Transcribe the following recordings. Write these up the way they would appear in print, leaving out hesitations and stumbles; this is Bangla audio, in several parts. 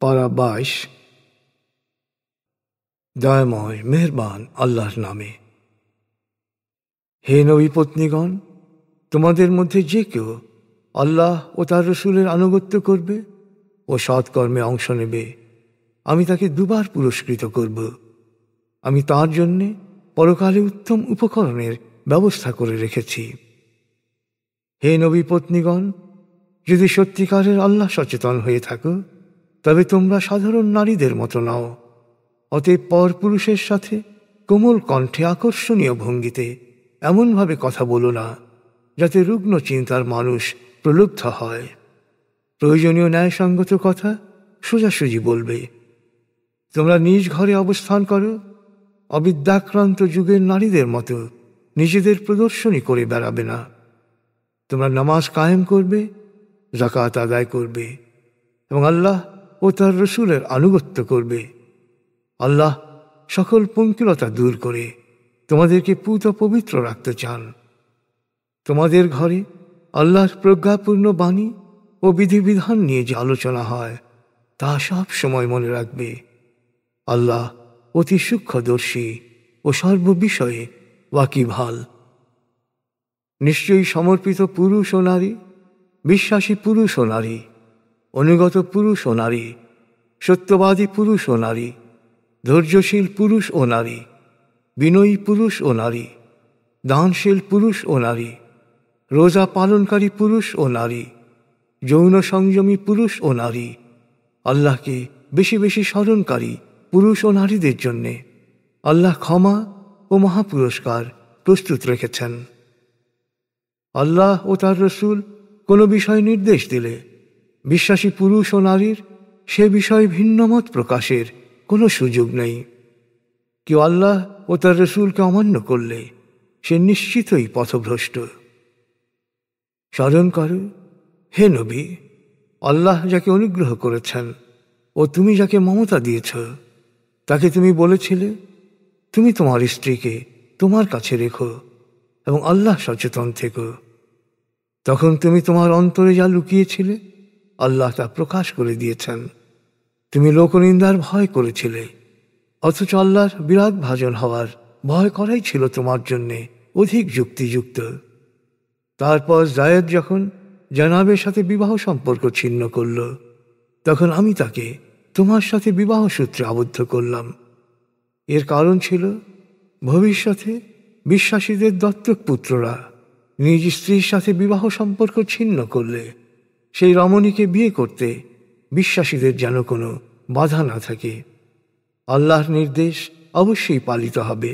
পারা 22। দয়াময় মেহেরবান আল্লাহর নামে। হে নবী পত্নীগণ, তোমাদের মধ্যে যে কেউ আল্লাহ ও তার রসুলের আনুগত্য করবে ও সৎকর্মে অংশ নেবে, আমি তাকে 2 বার পুরস্কৃত করব। আমি তার জন্যে পরকালে উত্তম উপকরণের ব্যবস্থা করে রেখেছি। হে নবী পত্নীগণ, যদি সত্যিকারের আল্লাহ সচেতন হয়ে থাকো, তবে তোমরা সাধারণ নারীদের মতো নাও। অতএব পরপুরুষের সাথে কোমল কণ্ঠে আকর্ষণীয় ভঙ্গিতে এমনভাবে কথা বলো না যাতে রুগ্ন চিন্তার মানুষ প্রলুব্ধ হয়। প্রয়োজনীয় ন্যায়সঙ্গত কথা সোজাসুজি বলবে। তোমরা নিজ ঘরে অবস্থান করো, অবিদ্যাক্রান্ত যুগের নারীদের মতো নিজেদের প্রদর্শনী করে বেড়াবে না। তোমরা নামাজ কায়েম করবে, যাকাত আদায় করবে এবং আল্লাহ ও তার রসুলের আনুগত্য করবে। আল্লাহ সকল পঙ্কিলতা দূর করে তোমাদেরকে পুত পবিত্র রাখতে চান। তোমাদের ঘরে আল্লাহর প্রজ্ঞাপূর্ণ বাণী ও বিধিবিধান নিয়ে যে আলোচনা হয় তা সব সময় মনে রাখবে। আল্লাহ অতি সূক্ষ্মদর্শী ও সর্ববিষয়ে ওয়াকিবহাল। নিশ্চয়ই সমর্পিত পুরুষ ও নারী, বিশ্বাসী পুরুষ ও নারী, অনুগত পুরুষ ও নারী, সত্যবাদী পুরুষ ও নারী, ধৈর্যশীল পুরুষ ও নারী, বিনয়ী পুরুষ ও নারী, দানশীল পুরুষ ও নারী, রোজা পালনকারী পুরুষ ও নারী, যৌন সংযমী পুরুষ ও নারী, আল্লাহকে বেশি বেশি স্মরণকারী পুরুষ ও নারীদের জন্যে আল্লাহ ক্ষমা ও মহাপুরস্কার প্রস্তুত রেখেছেন। আল্লাহ ও তার রসুল কোনো বিষয় নির্দেশ দিলে বিশ্বাসী পুরুষ ও নারীর সে বিষয়ে ভিন্নমত প্রকাশের কোনো সুযোগ নেই। কেউ আল্লাহ ও তার রসুলকে অমান্য করলে সে নিশ্চিতই পথভ্রষ্ট। স্মরণ করো, হে নবী, আল্লাহ যাকে অনুগ্রহ করেছেন ও তুমি যাকে মমতা দিয়েছ, তাকে তুমি বলেছিলে তুমি তোমার স্ত্রীকে তোমার কাছে রেখো এবং আল্লাহ সচেতন থেকো। তখন তুমি তোমার অন্তরে যা লুকিয়েছিলে আল্লাহ তা প্রকাশ করে দিয়েছেন। তুমি লোকনিন্দার ভয় করেছিলে, অথচ আল্লাহর বিরাগ ভাজন হওয়ার ভয় করাই ছিল তোমার জন্যে অধিক যুক্তিযুক্ত। তারপর জায়েদ যখন জানাবের সাথে বিবাহ সম্পর্ক ছিন্ন করল, তখন আমি তাকে তোমার সাথে বিবাহ সূত্রে আবদ্ধ করলাম। এর কারণ ছিল ভবিষ্যতে বিশ্বাসীদের দত্তক পুত্ররা নিজ স্ত্রীর সাথে বিবাহ সম্পর্ক ছিন্ন করলে সেই রমণীকে বিয়ে করতে বিশ্বাসীদের যেন কোনো বাধা না থাকে। আল্লাহর নির্দেশ অবশ্যই পালিত হবে।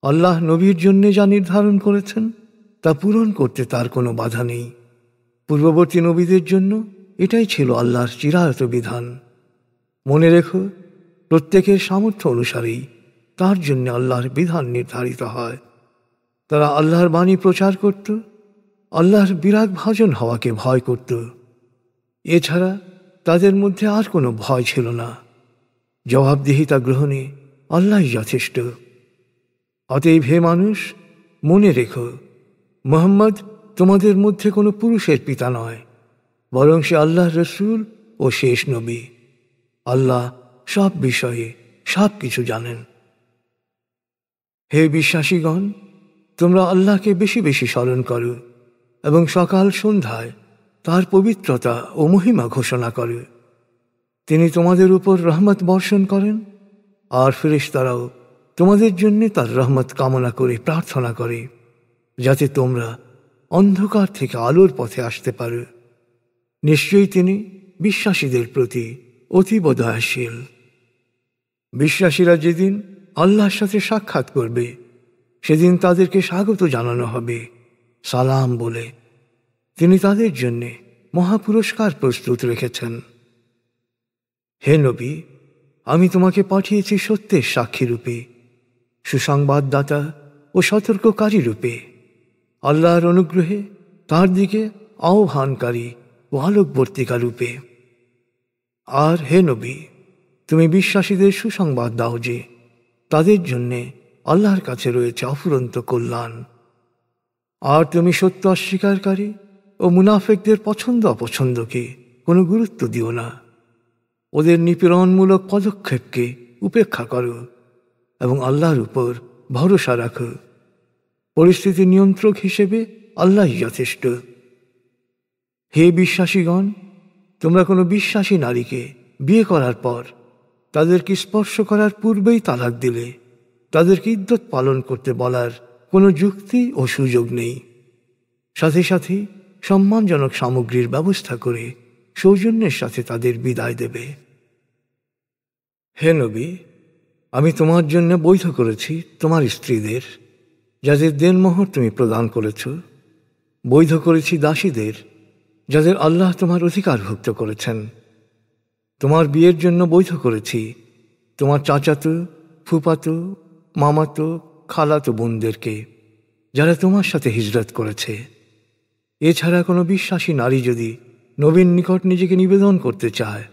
আল্লাহ নবীর জন্য যা নির্ধারণ করেছেন তা পূরণ করতে তার কোনো বাধা নেই। পূর্ববর্তী নবীদের জন্য এটাই ছিল আল্লাহর চিরায়ত বিধান। মনে রেখো, প্রত্যেকের সামর্থ্য অনুসারেই তার জন্য আল্লাহর বিধান নির্ধারিত হয়। তারা আল্লাহর বাণী প্রচার করত, আল্লাহর বিরাগ ভাজন হওয়াকে ভয় করত। এছাড়া তাদের মধ্যে আর কোনো ভয় ছিল না। জবাবদিহিতা গ্রহণে আল্লাহই যথেষ্ট। অতএব হে মানুষ, মনে রেখো, মুহাম্মদ তোমাদের মধ্যে কোনো পুরুষের পিতা নয়, বরং সে আল্লাহর রসুল ও শেষ নবী। আল্লাহ সব বিষয়ে সব কিছু জানেন। হে বিশ্বাসীগণ, তোমরা আল্লাহকে বেশি বেশি স্মরণ করো এবং সকাল সন্ধ্যায় তার পবিত্রতা ও মহিমা ঘোষণা করো। তিনি তোমাদের উপর রহমত বর্ষণ করেন, আর ফেরেশতারাও তোমাদের জন্য তার রহমত কামনা করে প্রার্থনা করে, যাতে তোমরা অন্ধকার থেকে আলোর পথে আসতে পারো। নিশ্চয়ই তিনি বিশ্বাসীদের প্রতি অতীব দয়াশীল। বিশ্বাসীরা যেদিন আল্লাহর সাথে সাক্ষাৎ করবে সেদিন তাদেরকে স্বাগত জানানো হবে সালাম বলে। তিনি তাদের জন্যে মহাপুরস্কার প্রস্তুত রেখেছেন। হে নবী, আমি তোমাকে পাঠিয়েছি সত্যের সাক্ষী রূপে, সুসংবাদদাতা ও সতর্ককারী রূপে, আল্লাহর অনুগ্রহে তার দিকে আহ্বানকারী ও আলোকবর্তিকা রূপে। আর হে নবী, তুমি বিশ্বাসীদের সুসংবাদ দাও যে তাদের জন্যে আল্লাহর কাছে রয়েছে অফুরন্ত কল্যাণ। আর তুমি সত্য অস্বীকারী ও মুনাফিকদের পছন্দ অপছন্দকে কোনো গুরুত্ব দিও না। ওদের নিপীড়নমূলক পদক্ষেপকে উপেক্ষা করো এবং আল্লাহর উপর ভরসা রাখো। পরিস্থিতি নিয়ন্ত্রক হিসেবে আল্লাহই যথেষ্ট। হে বিশ্বাসীগণ, তোমরা কোনো বিশ্বাসী নারীকে বিয়ে করার পর তাদেরকে স্পর্শ করার পূর্বেই তালাক দিলে তাদেরকে ইদ্যত পালন করতে বলার কোনো যুক্তি ও সুযোগ নেই। সাথে সাথে সম্মানজনক সামগ্রীর ব্যবস্থা করে সৌজন্যের সাথে তাদের বিদায় দেবে। হে নবী, আমি তোমার জন্য বৈধ করেছি তোমার স্ত্রীদের, যাদের দেনমোহর তুমি প্রদান করেছ। বৈধ করেছি দাসীদের, যাদের আল্লাহ তোমার অধিকারভুক্ত করেছেন। তোমার বিয়ের জন্য বৈধ করেছি তোমার চাচাতো, ফুফাতো, মামাতো, খালাতো বোনদেরকে, যারা তোমার সাথে হিজরত করেছে। এছাড়া কোনো বিশ্বাসী নারী যদি নবীর নিকট নিজেকে নিবেদন করতে চায়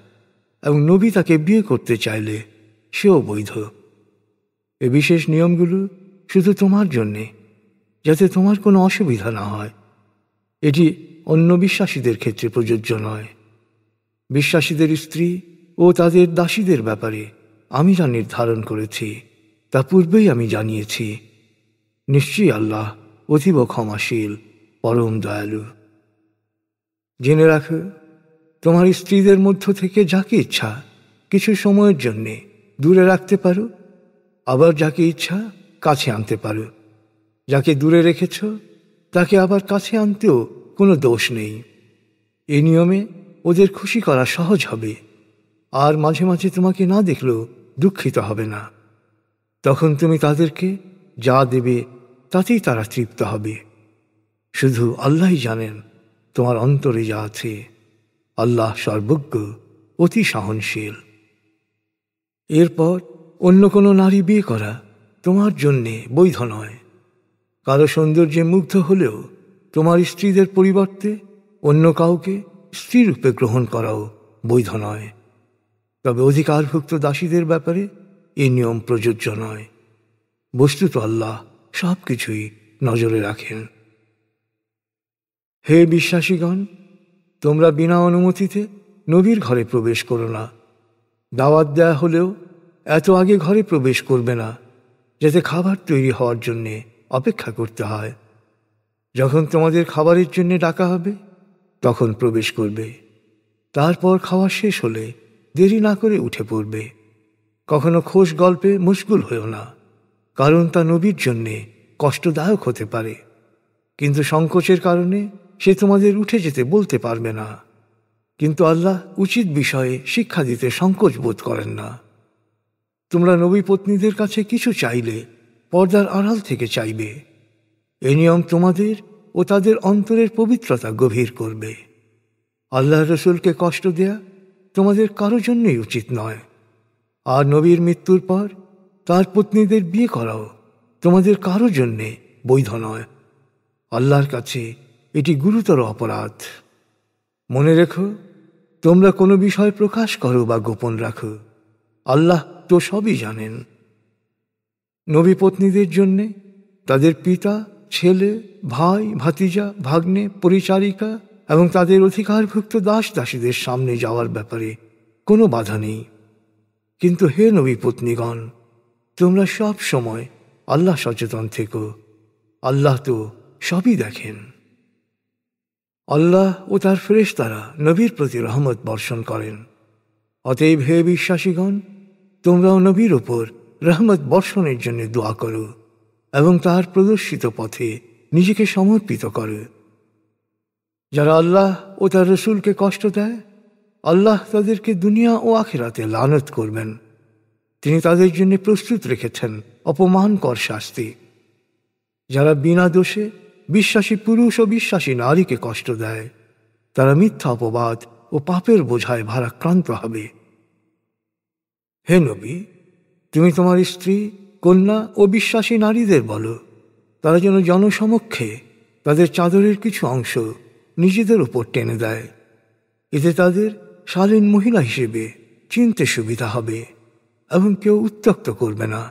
এবং নবী তাকে বিয়ে করতে চাইলে সেও বৈধ। এ বিশেষ নিয়মগুলো শুধু তোমার জন্যে, যাতে তোমার কোনো অসুবিধা না হয়। এটি অন্য বিশ্বাসীদের ক্ষেত্রে প্রযোজ্য নয়। বিশ্বাসীদের স্ত্রী ও তাদের দাসীদের ব্যাপারে আমি যা নির্ধারণ করেছি তা পূর্বেই আমি জানিয়েছি। নিশ্চয়ই আল্লাহ অতীব ক্ষমাশীল, পরম দয়ালু। জেনে রাখো, তোমার স্ত্রীদের মধ্য থেকে যাকে ইচ্ছা কিছু সময়ের জন্যে দূরে রাখতে পারো, আবার যাকে ইচ্ছা কাছে আনতে পারো। যাকে দূরে রেখেছ তাকে আবার কাছে আনতেও কোনো দোষ নেই। এই নিয়মে ওদের খুশি করা সহজ হবে, আর মাঝে মাঝে তোমাকে না দেখলেও দুঃখিত হবে না। তখন তুমি তাদেরকে যা দেবে তাতেই তারা তৃপ্ত হবে। শুধু আল্লাহই জানেন তোমার অন্তরে যা আছে। আল্লাহ সর্বজ্ঞ, অতি সহনশীল। এরপর অন্য কোনো নারী বিয়ে করা তোমার জন্যে বৈধ নয়। কারো সৌন্দর্যে মুগ্ধ হলেও তোমার স্ত্রীদের পরিবর্তে অন্য কাউকে স্ত্রীরূপে গ্রহণ করাও বৈধ নয়। তবে অধিকারভুক্ত দাসীদের ব্যাপারে এই নিয়ম প্রযোজ্য নয়। বস্তুত আল্লাহ সব কিছুই নজরে রাখেন। হে বিশ্বাসীগণ, তোমরা বিনা অনুমতিতে নবীর ঘরে প্রবেশ করো না। দাওয়াত দেয়া হলেও এত আগে ঘরে প্রবেশ করবে না, যাতে খাবার তৈরি হওয়ার জন্যে অপেক্ষা করতে হয়। যখন তোমাদের খাবারের জন্য ডাকা হবে তখন প্রবেশ করবে। তারপর খাওয়া শেষ হলে দেরি না করে উঠে পড়বে। কখনো খোশ গল্পে মশগুল হয়েও না, কারণ তা নবীর জন্যে কষ্টদায়ক হতে পারে। কিন্তু সংকোচের কারণে সে তোমাদের উঠে যেতে বলতে পারবে না। কিন্তু আল্লাহ উচিত বিষয়ে শিক্ষা দিতে সংকোচ বোধ করেন না। তোমরা নবী পত্নীদের কাছে কিছু চাইলে পর্দার আড়াল থেকে চাইবে। এই নিয়ম তোমাদের ও তাদের অন্তরের পবিত্রতা গভীর করবে। আল্লাহ রসুলকে কষ্ট দেয়া তোমাদের কারো জন্যই উচিত নয়। আর নবীর মৃত্যুর পর তার পত্নীদের বিয়ে করাও তোমাদের কারো জন্যে বৈধ নয়। আল্লাহর কাছে এটি গুরুতর অপরাধ। মনে রেখো, তোমরা কোনো বিষয় প্রকাশ করো বা গোপন রাখো, আল্লাহ তো সবই জানেন। নবী পত্নীদের জন্যে তাদের পিতা, ছেলে, ভাই, ভাতিজা, ভাগ্নে, পরিচারিকা এবং তাদের অধিকারভুক্ত দাস দাসীদের সামনে যাওয়ার ব্যাপারে কোনো বাধা নেই। কিন্তু হে নবী পত্নীগণ, তোমরা সব সময় আল্লাহ সচেতন থেকো। আল্লাহ তো সবই দেখেন। আল্লাহ ও তার ফেরেশতারা নবীর প্রতি রহমত বর্ষণ করেন। অতএব হে বিশ্বাসীগণ, তোমরাও নবীর ওপর রহমত বর্ষণের জন্য দোয়া করো এবং তার প্রদর্শিত পথে নিজেকে সমর্পিত করো। যারা আল্লাহ ও তার রসুলকে কষ্ট দেয়, আল্লাহ তাদেরকে দুনিয়া ও আখিরাতে লানত করবেন। তিনি তাদের জন্য প্রস্তুত রেখেছেন অপমানকর শাস্তি। যারা বিনা দোষে বিশ্বাসী পুরুষ ও বিশ্বাসী নারীকে কষ্ট দেয়, তারা মিথ্যা অপবাদ ও পাপের বোঝায় ভারাক্রান্ত হবে। হে নবী, তুমি তোমার স্ত্রী, কন্যা ও বিশ্বাসী নারীদের বলো, তারা যেন জনসমক্ষে তাদের চাদরের কিছু অংশ নিজেদের উপর টেনে দেয়। এতে তাদের শালীন মহিলা হিসেবে চিনতে সুবিধা হবে এবং কেউ উত্ত্যক্ত করবে না।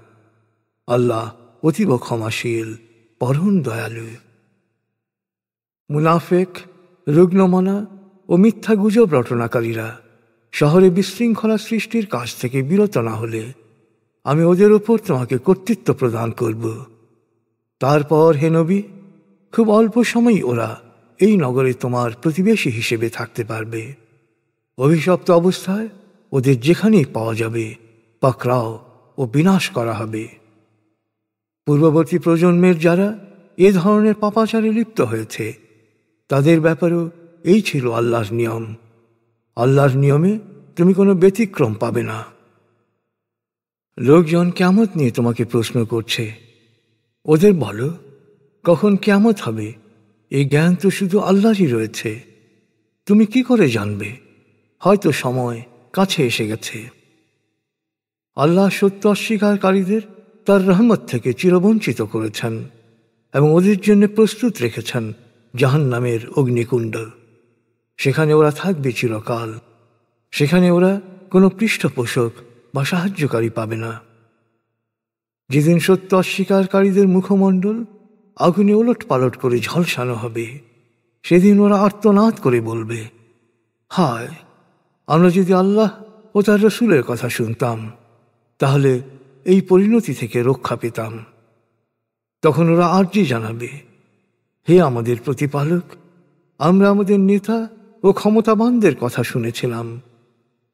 আল্লাহ অতীব ক্ষমাশীল, পরম দয়ালু। মুনাফেক, রুগ্নমনা ও মিথ্যা গুজব রটনাকারীরা শহরে বিশৃঙ্খলা সৃষ্টির কাজ থেকে বিরত না হলে আমি ওদের ওপর তোমাকে কর্তৃত্ব প্রদান করব। তারপর হে নবী, খুব অল্প সময় ওরা এই নগরে তোমার প্রতিবেশী হিসেবে থাকতে পারবে। অভিশপ্ত অবস্থায় ওদের যেখানেই পাওয়া যাবে পাকড়াও ও বিনাশ করা হবে। পূর্ববর্তী প্রজন্মের যারা এ ধরনের পাপাচারে লিপ্ত হয়েছে তাদের ব্যাপারেও এই ছিল আল্লাহর নিয়ম। আল্লাহর নিয়মে তুমি কোনো ব্যতিক্রম পাবে না। লোকজন কিয়ামত নিয়ে তোমাকে প্রশ্ন করছে, ওদের বলো, কখন কিয়ামত হবে এই জ্ঞান তো শুধু আল্লাহরই রয়েছে। তুমি কি করে জানবে? হয়তো সময় কাছে এসে গেছে। আল্লাহ সত্য অস্বীকারীদের তার রহমত থেকে চিরবঞ্চিত করেছেন এবং ওদের জন্য প্রস্তুত রেখেছেন জাহান্নামের অগ্নিকুণ্ড। সেখানে ওরা থাকবে চিরকাল। সেখানে ওরা কোনো পৃষ্ঠপোষক বা সাহায্যকারী পাবে না। যেদিন সত্য অস্বীকারীদের মুখমণ্ডল আগুনে ওলট পালট করে ঝলসানো হবে, সেদিন ওরা আর্তনাদ করে বলবে, হায়, আমরা যদি আল্লাহ ও তার রসুলের কথা শুনতাম তাহলে এই পরিণতি থেকে রক্ষা পেতাম। তখন ওরা আর্জি জানাবে, হে আমাদের প্রতিপালক, আমরা আমাদের নেতা ও ক্ষমতাবানদের কথা শুনেছিলাম,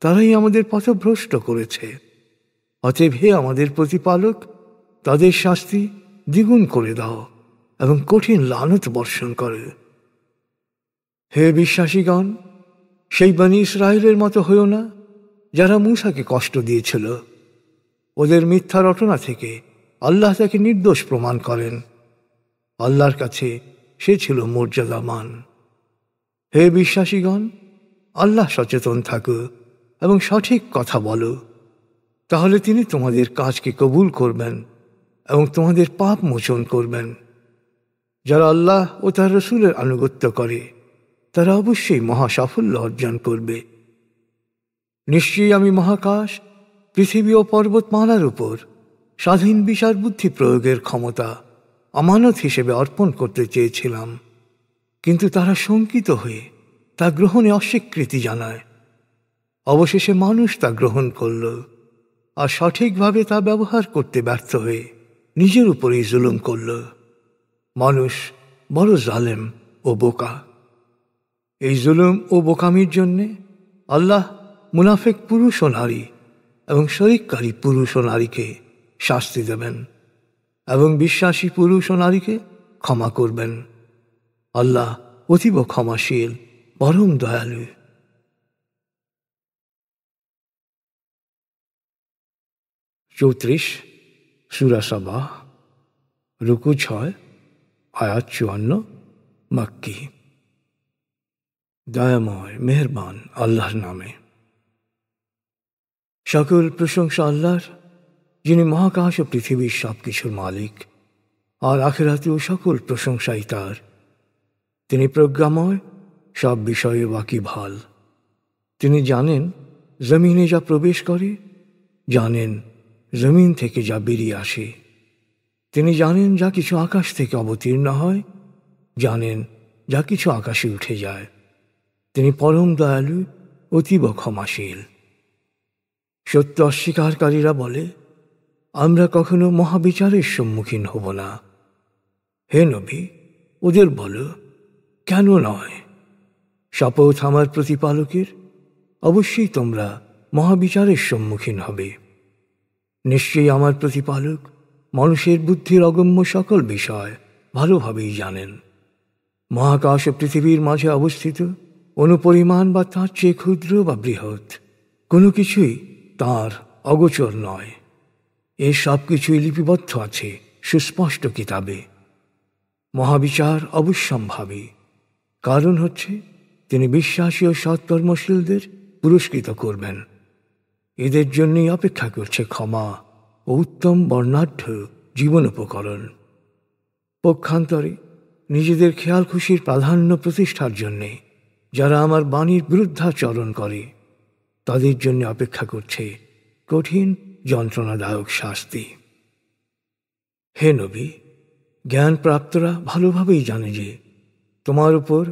তারাই আমাদের পথভ্রষ্ট করেছে। অতএব হে আমাদের প্রতিপালক, তাদের শাস্তি দ্বিগুণ করে দাও এবং কঠিন লানত বর্ষণ করে। হে বিশ্বাসীগণ, সেই বনী ইসরায়েলের মতো হইও না যারা মূসাকে কষ্ট দিয়েছিল। ওদের মিথ্যা রটনা থেকে আল্লাহ তাকে নির্দোষ প্রমাণ করেন। আল্লাহর কাছে সে ছিল মর্যাদামান। হে বিশ্বাসীগণ, আল্লাহ সচেতন থাকো এবং সঠিক কথা বলো, তাহলে তিনি তোমাদের কাজকে কবুল করবেন এবং তোমাদের পাপ মোচন করবেন। যারা আল্লাহ ও তার রসুলের আনুগত্য করে তারা অবশ্যই মহা সাফল্য অর্জন করবে। নিশ্চয়ই আমি মহাকাশ, পৃথিবী ও পর্বতমালার উপর স্বাধীন বিচার বুদ্ধি প্রয়োগের ক্ষমতা আমানত হিসেবে অর্পণ করতে চেয়েছিলাম, কিন্তু তারা শঙ্কিত হয়ে তা গ্রহণে অস্বীকৃতি জানায়। অবশেষে মানুষ তা গ্রহণ করল আর সঠিকভাবে তা ব্যবহার করতে ব্যর্থ হয়ে নিজের উপরেই জুলুম করল। মানুষ বড় জালেম ও বোকা। এই জুলুম ও বোকামির জন্যে আল্লাহ মুনাফিক পুরুষ ও নারী এবং শরিককারী পুরুষ ও নারীকে শাস্তি দেবেন এবং বিশ্বাসী পুরুষ ও নারীকে ক্ষমা করবেন। আল্লাহ অতীব ক্ষমাশীল, পরম দয়ালু। 34 সূরা সাবা, রুকু 6, আয়াত 54, মাক্কি। দয়াময় মেহেরবান আল্লাহর নামে। সকল প্রশংসা আল্লাহর, যিনি মহাকাশ ও পৃথিবীর সবকিছুর মালিক, আর আখিরাতেও সকল প্রশংসাই তার। তিনি প্রজ্ঞাময়, সব বিষয়ে ওয়াকিবহাল। তিনি জানেন জমিনে যা প্রবেশ করে, জানেন জমিন থেকে যা বেরিয়ে আসে। তিনি জানেন যা কিছু আকাশ থেকে অবতীর্ণ হয়, জানেন যা কিছু আকাশে উঠে যায়। তিনি পরম দয়ালু, অতীব ক্ষমাশীল। সত্য অস্বীকারীরা বলে, আমরা কখনো মহাবিচারের সম্মুখীন হব না। হে নবী, ওদের বলো, কেন নয়? শপথ আমার প্রতিপালকের, অবশ্যই তোমরা মহাবিচারের সম্মুখীন হবে। নিশ্চয়ই আমার প্রতিপালক মানুষের বুদ্ধির অগম্য সকল বিষয় ভালোভাবেই জানেন। মহাকাশ ও পৃথিবীর মাঝে অবস্থিত অনুপরিমাণ বা তার চেয়ে ক্ষুদ্র বা বৃহৎ কোনো কিছুই তাঁর অগোচর নয়। এ সব কিছুই লিপিবদ্ধ আছে সুস্পষ্ট কিতাবে। মহাবিচার অবশ্যম্ভাবী, কারণ হচ্ছে তিনি বিশ্বাসী ও সৎকর্মশীলদের পুরস্কৃত করবেন। এদের জন্যই অপেক্ষা করছে ক্ষমা ও উত্তম বর্ণাঢ্য জীবন উপকরণ। পক্ষান্তরে নিজেদের খেয়াল খুশির প্রাধান্য প্রতিষ্ঠার জন্যে যারা আমার বাণীর বিরুদ্ধাচরণ করে, তাদের জন্য অপেক্ষা করছে কঠিন যন্ত্রণাদায়ক শাস্তি। হে নবী, জ্ঞানপ্রাপ্তরা ভালোভাবেই জানে যে তোমার উপর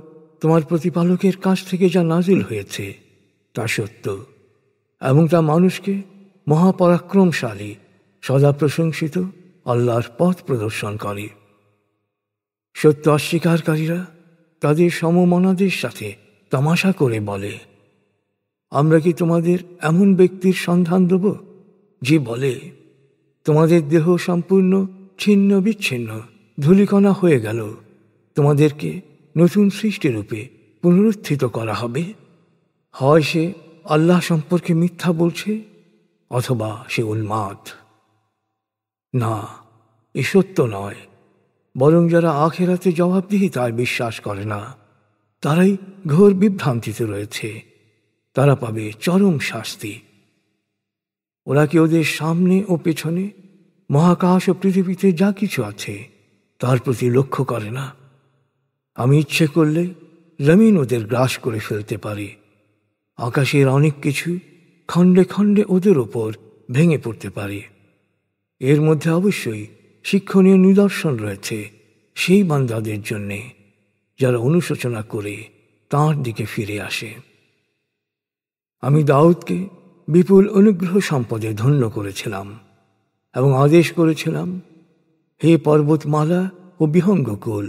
তোমার প্রতিপালকের কাছ থেকে যা নাজিল হয়েছে তা সত্য। এবং তা মানুষকে মহাপরাক্রমশালী, সদা প্রশংসিত আল্লাহর পথ প্রদর্শন করে। সত্য অস্বীকারীরা তাদের সমমনাদের সাথে তামাশা করে বলে, আমরা কি তোমাদের এমন ব্যক্তির সন্ধান দেব যে বলে, তোমাদের দেহ সম্পূর্ণ ছিন্ন বিচ্ছিন্ন ধূলিকণা হয়ে গেল, তোমাদেরকে নতুন সৃষ্টিরূপে পুনরুত্থিত করা হবে? হয় সে আল্লাহ সম্পর্কে মিথ্যা বলছে, অথবা সে উন্মাদ। না, এ সত্য নয়। বরং যারা আখিরাতে জবাবদিহিতায় বিশ্বাস করে না, তারাই ঘোর বিভ্রান্তিতে রয়েছে। তারা পাবে চরম শাস্তি। ওরা কি ওদের সামনে ও পেছনে, মহাকাশ ও পৃথিবীতে যা কিছু আছে তার প্রতি লক্ষ্য করে না? আমি ইচ্ছে করলে জমিন ওদের গ্রাস করে ফেলতে পারি। আকাশের অনেক কিছু খণ্ডে খণ্ডে ওদের ওপর ভেঙে পড়তে পারে। এর মধ্যে অবশ্যই শিক্ষণীয় নিদর্শন রয়েছে সেই বান্দাদের জন্যে যারা অনুশোচনা করে তাঁর দিকে ফিরে আসে। আমি দাউদকে বিপুল অনুগ্রহ সম্পদে ধন্য করেছিলাম এবং আদেশ করেছিলাম, হে পর্বতমালা ও বিহঙ্গকুল,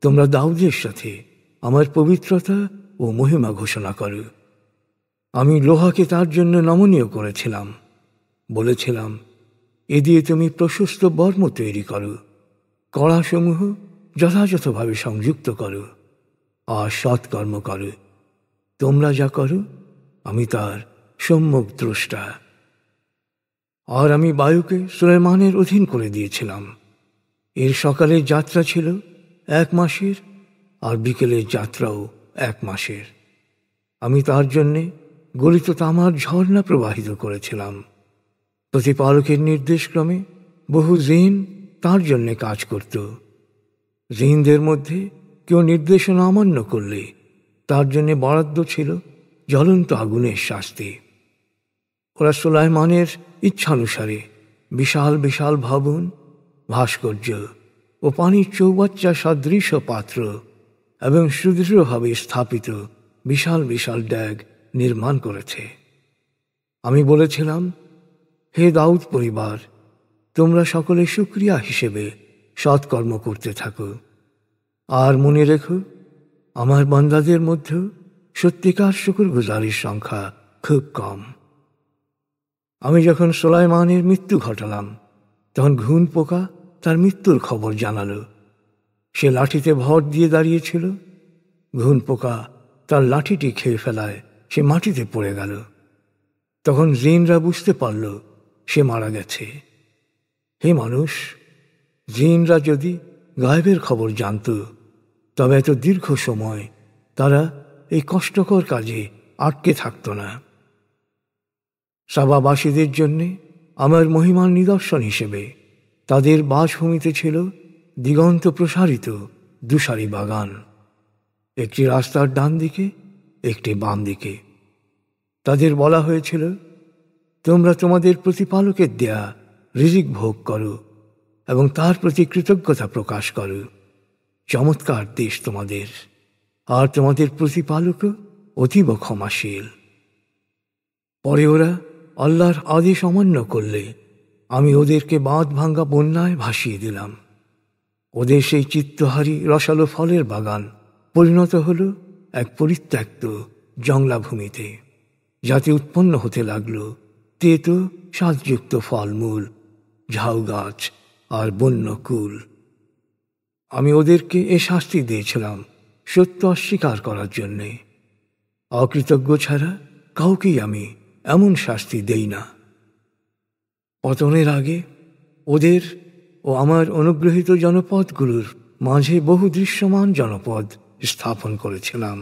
তোমরা দাউদের সাথে আমার পবিত্রতা ও মহিমা ঘোষণা করো। আমি লোহাকে তার জন্য নমনীয় করেছিলাম। বলেছিলাম, এ দিয়ে তুমি প্রশস্ত বর্ম তৈরি করো, কড়াসমূহ যথাযথভাবে সংযুক্ত করো আর সৎকর্ম করো। তোমরা যা করো আমি তার সম্যক দ্রষ্টা। আর আমি বায়ুকে সুলাইমানের অধীন করে দিয়েছিলাম। এর সকালের যাত্রা ছিল 1 মাসের, আর বিকেলের যাত্রাও 1 মাসের। আমি তার জন্যে গলিত তামার ঝর্ণা প্রবাহিত করেছিলাম। প্রতিপালকের নির্দেশক্রমে বহু জিন তার জন্যে কাজ করত। জিনদের মধ্যে কেউ নির্দেশনা অমান্য করলে তার জন্যে বরাদ্দ ছিল জ্বলন্ত আগুনের শাস্তি। ওরা সুলাইমানের ইচ্ছানুসারে বিশাল বিশাল ভবন, ভাস্কর্য ও পানির চৌবাচ্চা সদৃশ পাত্র এবং সুদৃঢ়ভাবে স্থাপিত বিশাল বিশাল ড্যাগ নির্মাণ করেছে। আমি বলেছিলাম, হে দাউদ পরিবার, তোমরা সকলে শুকরিয়া হিসেবে সৎকর্ম করতে থাকো। আর মনে রেখো, আমার বান্দাদের মধ্যে সত্যিকার শুকরগুজারির সংখ্যা খুব কম। আমি যখন সুলাইমানের মৃত্যু ঘটালাম, তখন ঘুন পোকা তার মৃত্যুর খবর জানালো। সে লাঠিতে ভর দিয়ে দাঁড়িয়েছিল। ঘুন পোকা তার লাঠিটি খেয়ে ফেলায় সে মাটিতে পড়ে গেল। তখন জিনরা বুঝতে পারল সে মারা গেছে। হে মানুষ, জিনরা যদি গায়েবের খবর জানত, তবে এত দীর্ঘ সময় তারা এই কষ্টকর কাজে আটকে থাকত না। সাবাবাসীদের জন্যে আমার মহিমার নিদর্শন হিসেবে তাদের বাসভূমিতে ছিল দিগন্ত প্রসারিত 2 সারি বাগান, একটি রাস্তার ডান দিকে, একটি বাম দিকে। তাদের বলা হয়েছিল, তোমরা তোমাদের প্রতিপালকের দেয়া রিজিক ভোগ করো এবং তার প্রতি কৃতজ্ঞতা প্রকাশ করো। চমৎকার দেশ তোমাদের, আর তোমাদের প্রতিপালক অতীব ক্ষমাশীল। পরে ওরা আল্লাহর আদেশ অমান্য করলে আমি ওদেরকে বাঁধ ভাঙ্গা বন্যায় ভাসিয়ে দিলাম। ওদের সেই চিত্তহারী রসালো ফলের বাগান পরিণত হল এক পরিত্যক্ত জংলাভূমিতে, যাতে উৎপন্ন হতে লাগল তেতো স্বাদযুক্ত ফলমূল, ঝাউ গাছ আর বন্যকুল। আমি ওদেরকে এ শাস্তি দিয়েছিলাম সত্য অস্বীকার করার জন্যে। অকৃতজ্ঞ ছাড়া কাউকেই আমি এমন শাস্তি দেই না। পতনের আগে ওদের ও আমার অনুগ্রহীত জনপদগুলোর মাঝে বহু দৃশ্যমান জনপদ স্থাপন করেছিলাম।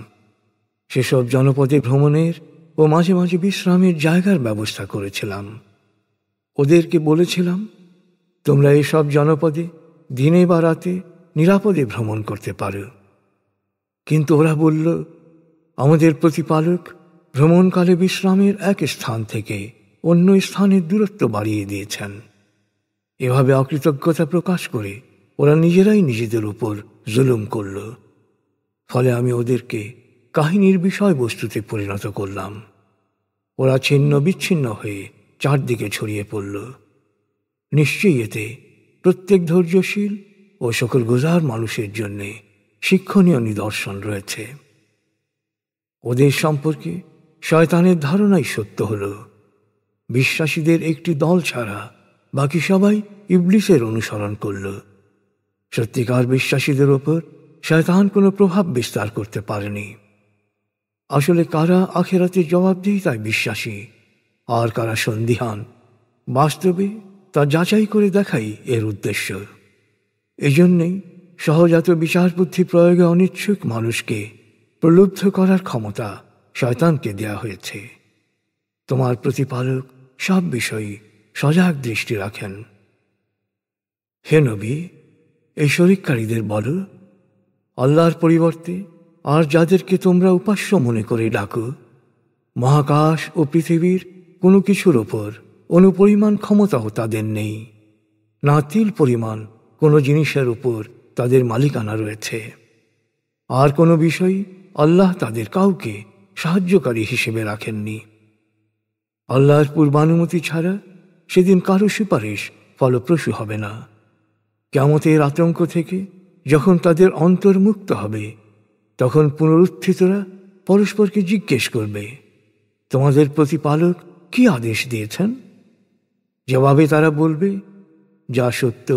সেসব জনপদে ভ্রমণের ও মাঝে মাঝে বিশ্রামের জায়গার ব্যবস্থা করেছিলাম। ওদেরকে বলেছিলাম, তোমরা এসব জনপদে দিনে বা রাতে নিরাপদে ভ্রমণ করতে পারো। কিন্তু ওরা বলল, আমাদের প্রতিপালক ভ্রমণকালে বিশ্রামের এক স্থান থেকে অন্য স্থানের দূরত্ব বাড়িয়ে দিয়েছেন। এভাবে অকৃতজ্ঞতা প্রকাশ করে ওরা নিজেরাই নিজেদের উপর জুলুম করল। ফলে আমি ওদেরকে কাহিনীর বিষয়বস্তুতে পরিণত করলাম। ওরা ছিন্ন বিচ্ছিন্ন হয়ে চারদিকে ছড়িয়ে পড়ল। নিশ্চয়ই এতে প্রত্যেক ধৈর্যশীল ও শুকরগুজার মানুষের জন্য শিক্ষণীয় নিদর্শন রয়েছে। ওদের সম্পর্কে শয়তানের ধারণাই সত্য হল, বিশ্বাসীদের একটি দল ছাড়া বাকি সবাই ইবলিসের অনুসরণ করল। সত্যিকার বিশ্বাসীদের ওপর শয়তান কোনো প্রভাব বিস্তার করতে পারেনি। আসলে কারা আখিরাতের জবাবদিহিতায় বিশ্বাসী আর কারা সন্দিহান, বাস্তবে তা যাচাই করে দেখাই এর উদ্দেশ্য। এজন্যই সহজাত বিচার বুদ্ধি প্রয়োগে অনিচ্ছুক মানুষকে প্রলুব্ধ করার ক্ষমতা শয়তানকে দেয়া হয়েছে। তোমার প্রতিপালক সব বিষয়ে সজাগ দৃষ্টি রাখেন। হে নবী, এই শরিককারীদের বলো, আল্লাহর পরিবর্তে আর যাদেরকে তোমরা উপাস্য মনে করে ডাকো, মহাকাশ ও পৃথিবীর কোনো কিছুর ওপর অনুপরিমাণ ক্ষমতাও তাদের নেই, না তিল পরিমাণ কোনো জিনিসের উপর তাদের মালিকানা রয়েছে। আর কোনো বিষয় আল্লাহ তাদের কাউকে সাহায্যকারী হিসেবে রাখেননি। আল্লাহর পূর্বানুমতি ছাড়া সেদিন কারো সুপারিশ ফলপ্রসূ হবে না। কিয়ামতের আতঙ্ক থেকে যখন তাদের অন্তর্মুক্ত হবে, তখন পুনরুত্থিতরা পরস্পরকে জিজ্ঞেস করবে, তোমাদের প্রতিপালক কি আদেশ দিয়েছেন? জবাবে তারা বলবে, যা সত্য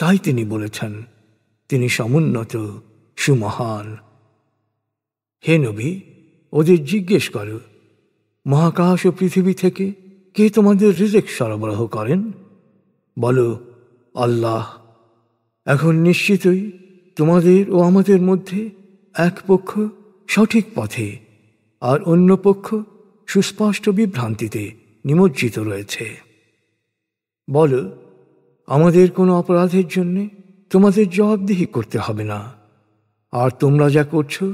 তাই তিনি বলেছেন, তিনি সমুন্নত সুমহান। হে নবী, ওদের জিজ্ঞেস করো, মহাকাশ ও পৃথিবী থেকে কে তোমাদের রিজিক সরবরাহ করেন? বলো, আল্লাহ। এখন নিশ্চিতই তোমাদের ও আমাদের মধ্যে এক পক্ষ সঠিক পথে আর অন্য পক্ষ সুস্পষ্ট বিভ্রান্তিতে নিমজ্জিত রয়েছে। বলো, আমাদের কোনো অপরাধের জন্য তোমাদের জবাবদিহি করতে হবে না, আর তোমরা যা করছো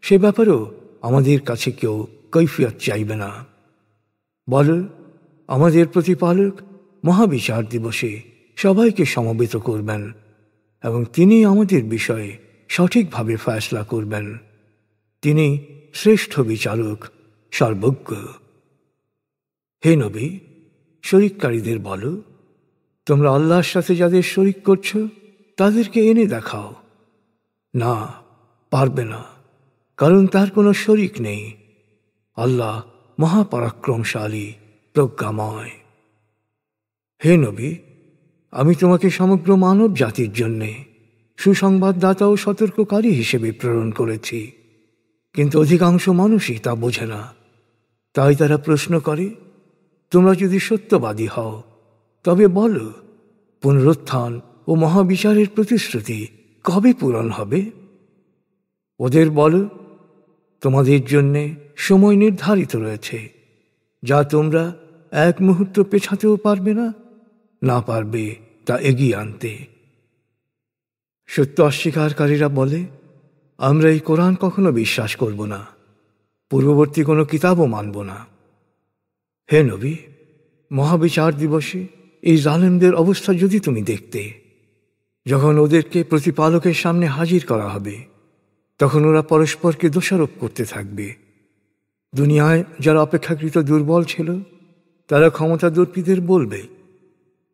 সে ব্যাপারেও আমাদের কাছে কেউ কৈফিয়ত চাইবে না। বলো, আমাদের প্রতিপালক মহাবিচার দিবসে সবাইকে সমবেত করবেন এবং তিনি আমাদের বিষয়ে সঠিকভাবে ফয়সলা করবেন। তিনি শ্রেষ্ঠ বিচারক, সর্বজ্ঞ। হে নবী, শরিককারীদের বলো, তোমরা আল্লাহর সাথে যাদের শরিক করছো তাদেরকে এনে দেখাও। না, পারবে না, কারণ তার কোনো শরিক নেই। আল্লাহ মহাপরাক্রমশালী, প্রজ্ঞাময়। হে নবী, আমি তোমাকে সমগ্র মানব জাতির জন্যে সুসংবাদদাতা ও সতর্ককারী হিসেবে প্রেরণ করেছি, কিন্তু অধিকাংশ মানুষই তা বোঝে না। তাই তারা প্রশ্ন করে, তোমরা যদি সত্যবাদী হও তবে বলো, পুনরুত্থান ও মহাবিচারের প্রতিশ্রুতি কবে পূরণ হবে? ওদের বলো, তোমাদের জন্যে সময় নির্ধারিত রয়েছে, যা তোমরা এক মুহূর্ত পেছাতেও পারবে না, না পারবে তা এগিয়ে আনতে। সত্য অস্বীকারীরা বলে, আমরা এই কোরআন কখনো বিশ্বাস করব না, পূর্ববর্তী কোনো কিতাবও মানব না। হে নবী, মহাবিচার দিবসে এই জালেমদের অবস্থা যদি তুমি দেখতে, যখন ওদেরকে প্রতিপালকের সামনে হাজির করা হবে, তখন ওরা পরস্পরকে দোষারোপ করতে থাকবে। দুনিয়ায় যারা অপেক্ষাকৃত দুর্বল ছিল, তারা ক্ষমতাদর্পীদের বলবে,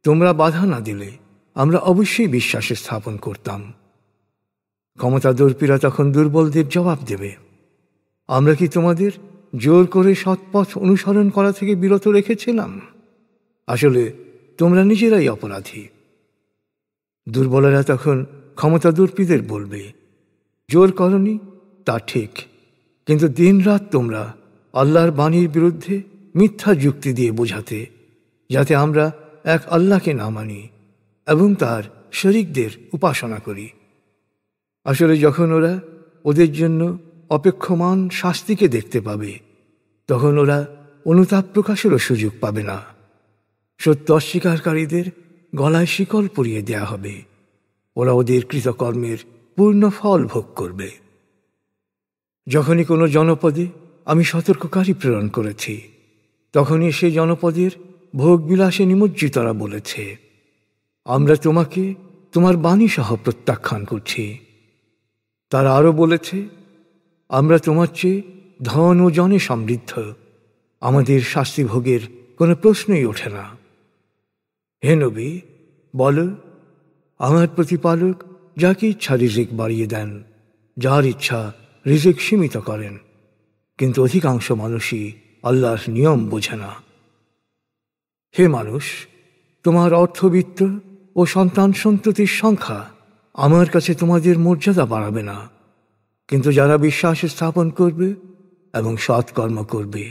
তোমরা বাধা না দিলে আমরা অবশ্যই বিশ্বাসে স্থাপন করতাম। ক্ষমতাদর্পীরা তখন দুর্বলদের জবাব দেবে, আমরা কি তোমাদের জোর করে সৎপথ অনুসরণ করা থেকে বিরত রেখেছিলাম? আসলে তোমরা নিজেরাই অপরাধী। দুর্বলেরা তখন ক্ষমতাদর্পীদের বলবে, জোর করনি তা ঠিক, কিন্তু দিনরাত তোমরা আল্লাহর বাণীর বিরুদ্ধে মিথ্যা যুক্তি দিয়ে বোঝাতে, যাতে আমরা এক আল্লাহকে না মানি এবং তার শরিকদের উপাসনা করি। আসলে যখন ওরা ওদের জন্য অপেক্ষমান শাস্তিকে দেখতে পাবে, তখন ওরা অনুতাপ প্রকাশেরও সুযোগ পাবে না। সত্য অস্বীকারীদের গলায় শিকল পরিয়ে দেয়া হবে, ওরা ওদের কৃতকর্মের পূর্ণ ফল ভোগ করবে। যখনই কোনো জনপদে আমি সতর্ককারী প্রেরণ করেছি, তখনই সেই জনপদের ভোগ বিলাসে নিমজ্জিতরা বলেছে, আমরা তোমাকে তোমার বাণী সহ প্রত্যাখ্যান করছি। তারা আরও বলেছে, আমরা তোমার চেয়ে ধন ও জনে সমৃদ্ধ, আমাদের শাস্তি ভোগের কোনো প্রশ্নই ওঠে না। হে নবী, বল, আমার প্রতিপালক যাকে ইচ্ছা রিজিক বাড়িয়ে দেন, যার ইচ্ছা রিজিক সীমিত করেন, কিন্তু অধিকাংশ মানুষই আল্লাহর নিয়ম বোঝে না। হে মানুষ, তোমার অর্থবিত্ত ও সন্তান সন্ততির সংখ্যা আমার কাছে তোমাদের মর্যাদা বাড়াবে না, কিন্তু যারা বিশ্বাস স্থাপন করবে এবং সৎকর্ম করবে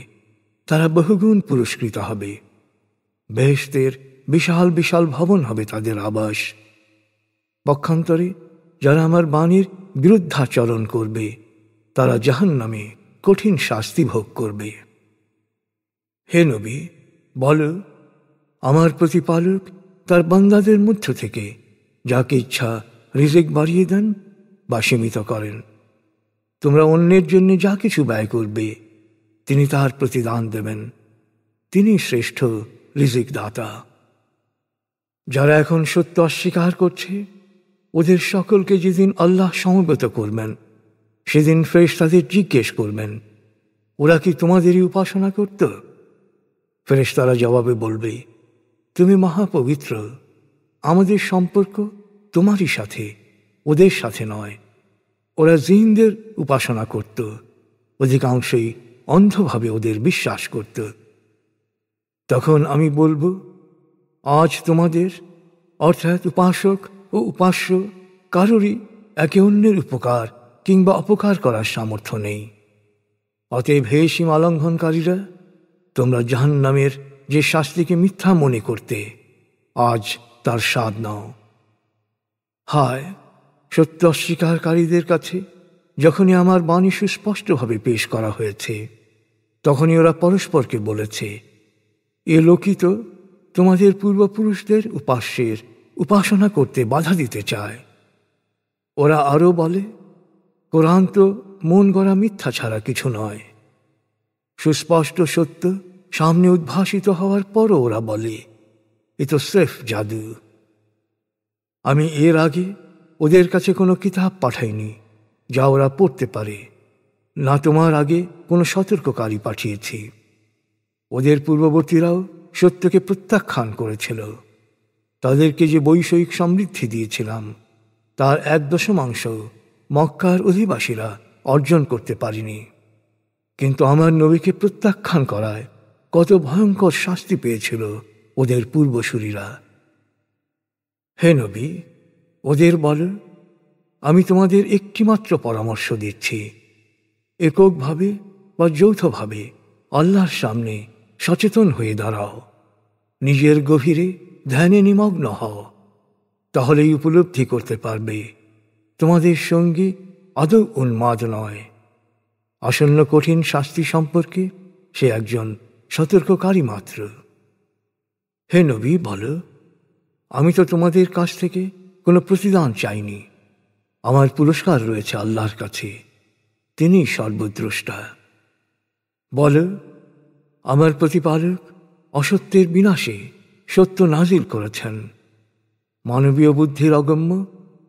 তারা বহুগুণ পুরস্কৃত হবে। বেহেশতের বিশাল বিশাল ভবন হবে তাদের আবাস। পক্ষান্তরে যারা আমার বাণীর বিরুদ্ধাচরণ করবে তারা জাহান্নামে কঠিন শাস্তি ভোগ করবে। হে নবী, বল, আমার প্রতিপালক তার বান্দাদের মধ্য থেকে যাকে ইচ্ছা রিজিক বাড়িয়ে দেন বা সীমিত করেন। তোমরা অন্যের জন্য যা কিছু ব্যয় করবে তিনি তার প্রতিদান দেবেন। তিনি শ্রেষ্ঠ রিজিক দাতা। যারা এখন সত্য অস্বীকার করছে ওদের সকলকে যেদিন আল্লাহ সমবেত করবেন সেদিন ফেরেশতাদের জিজ্ঞেস করবেন, ওরা কি তোমাদেরই উপাসনা করত? ফেরেশতারা জবাবে বলবে, তুমি মহাপবিত্র, আমাদের সম্পর্ক তোমারই সাথে, ওদের সাথে নয়। ওরা জিনদের উপাসনা করত, অধিকাংশই অন্ধভাবে ওদের বিশ্বাস করত। তখন আমি বলবো, আজ তোমাদের অর্থাৎ উপাসক ও উপাস্য কারোরই একে অন্যের উপকার কিংবা অপকার করার সামর্থ্য নেই। অতএব হে সীমা লঙ্ঘনকারীরা, তোমরা জাহান্নামের যে শাস্তিকে মিথ্যা মনে করতে, আজ তার স্বাদ নাও। হায় সত্য অস্বীকারীদের কাছে যখনই আমার বাণী সুস্পষ্টভাবে পেশ করা হয়েছে তখনই ওরা পরস্পরকে বলেছে, এ লোকই তো তোমাদের পূর্বপুরুষদের উপাস্যের উপাসনা করতে বাধা দিতে চায়। ওরা আরও বলে, কোরআন তো মন গড়া মিথ্যা ছাড়া কিছু নয়। সুস্পষ্ট সত্য সামনে উদ্ভাসিত হওয়ার পরও ওরা বলে, এ তো স্রেফ জাদু। আমি এর আগে ওদের কাছে কোনো কিতাব পাঠাইনি যা ওরা পড়তে পারে, না তোমার আগে কোনো সতর্ককারী পাঠিয়েছি। ওদের পূর্ববর্তীরাও সত্যকে প্রত্যাখ্যান করেছিল। তাদেরকে যে বৈষয়িক সমৃদ্ধি দিয়েছিলাম তার 1/10 মক্কার অধিবাসীরা অর্জন করতে পারেনি। কিন্তু আমার নবীকে প্রত্যাখ্যান করায় কত ভয়ঙ্কর শাস্তি পেয়েছিল ওদের পূর্বসূরীরা। হে নবী, ওদের বল, আমি তোমাদের একটিমাত্র পরামর্শ দিচ্ছি, এককভাবে বা যৌথভাবে আল্লাহর সামনে সচেতন হয়ে দাঁড়াও, নিজের গভীরে ধ্যানে নিমগ্ন হও। তাহলেই উপলব্ধি করতে পারবে তোমাদের সঙ্গী আদৌ উন্মাদ নয়। আসন্ন কঠিন শাস্তি সম্পর্কে সে একজন সতর্ককারী মাত্র। হে নবী, বলো, আমি তো তোমাদের কাছ থেকে কোনো প্রতিদান চাইনি। আমার পুরস্কার রয়েছে আল্লাহর কাছে, তিনি সর্বদ্রষ্টা। বলো, আমার প্রতিপালক অসত্যের বিনাশে সত্য নাজিল করেছেন। মানবীয় বুদ্ধির অগম্য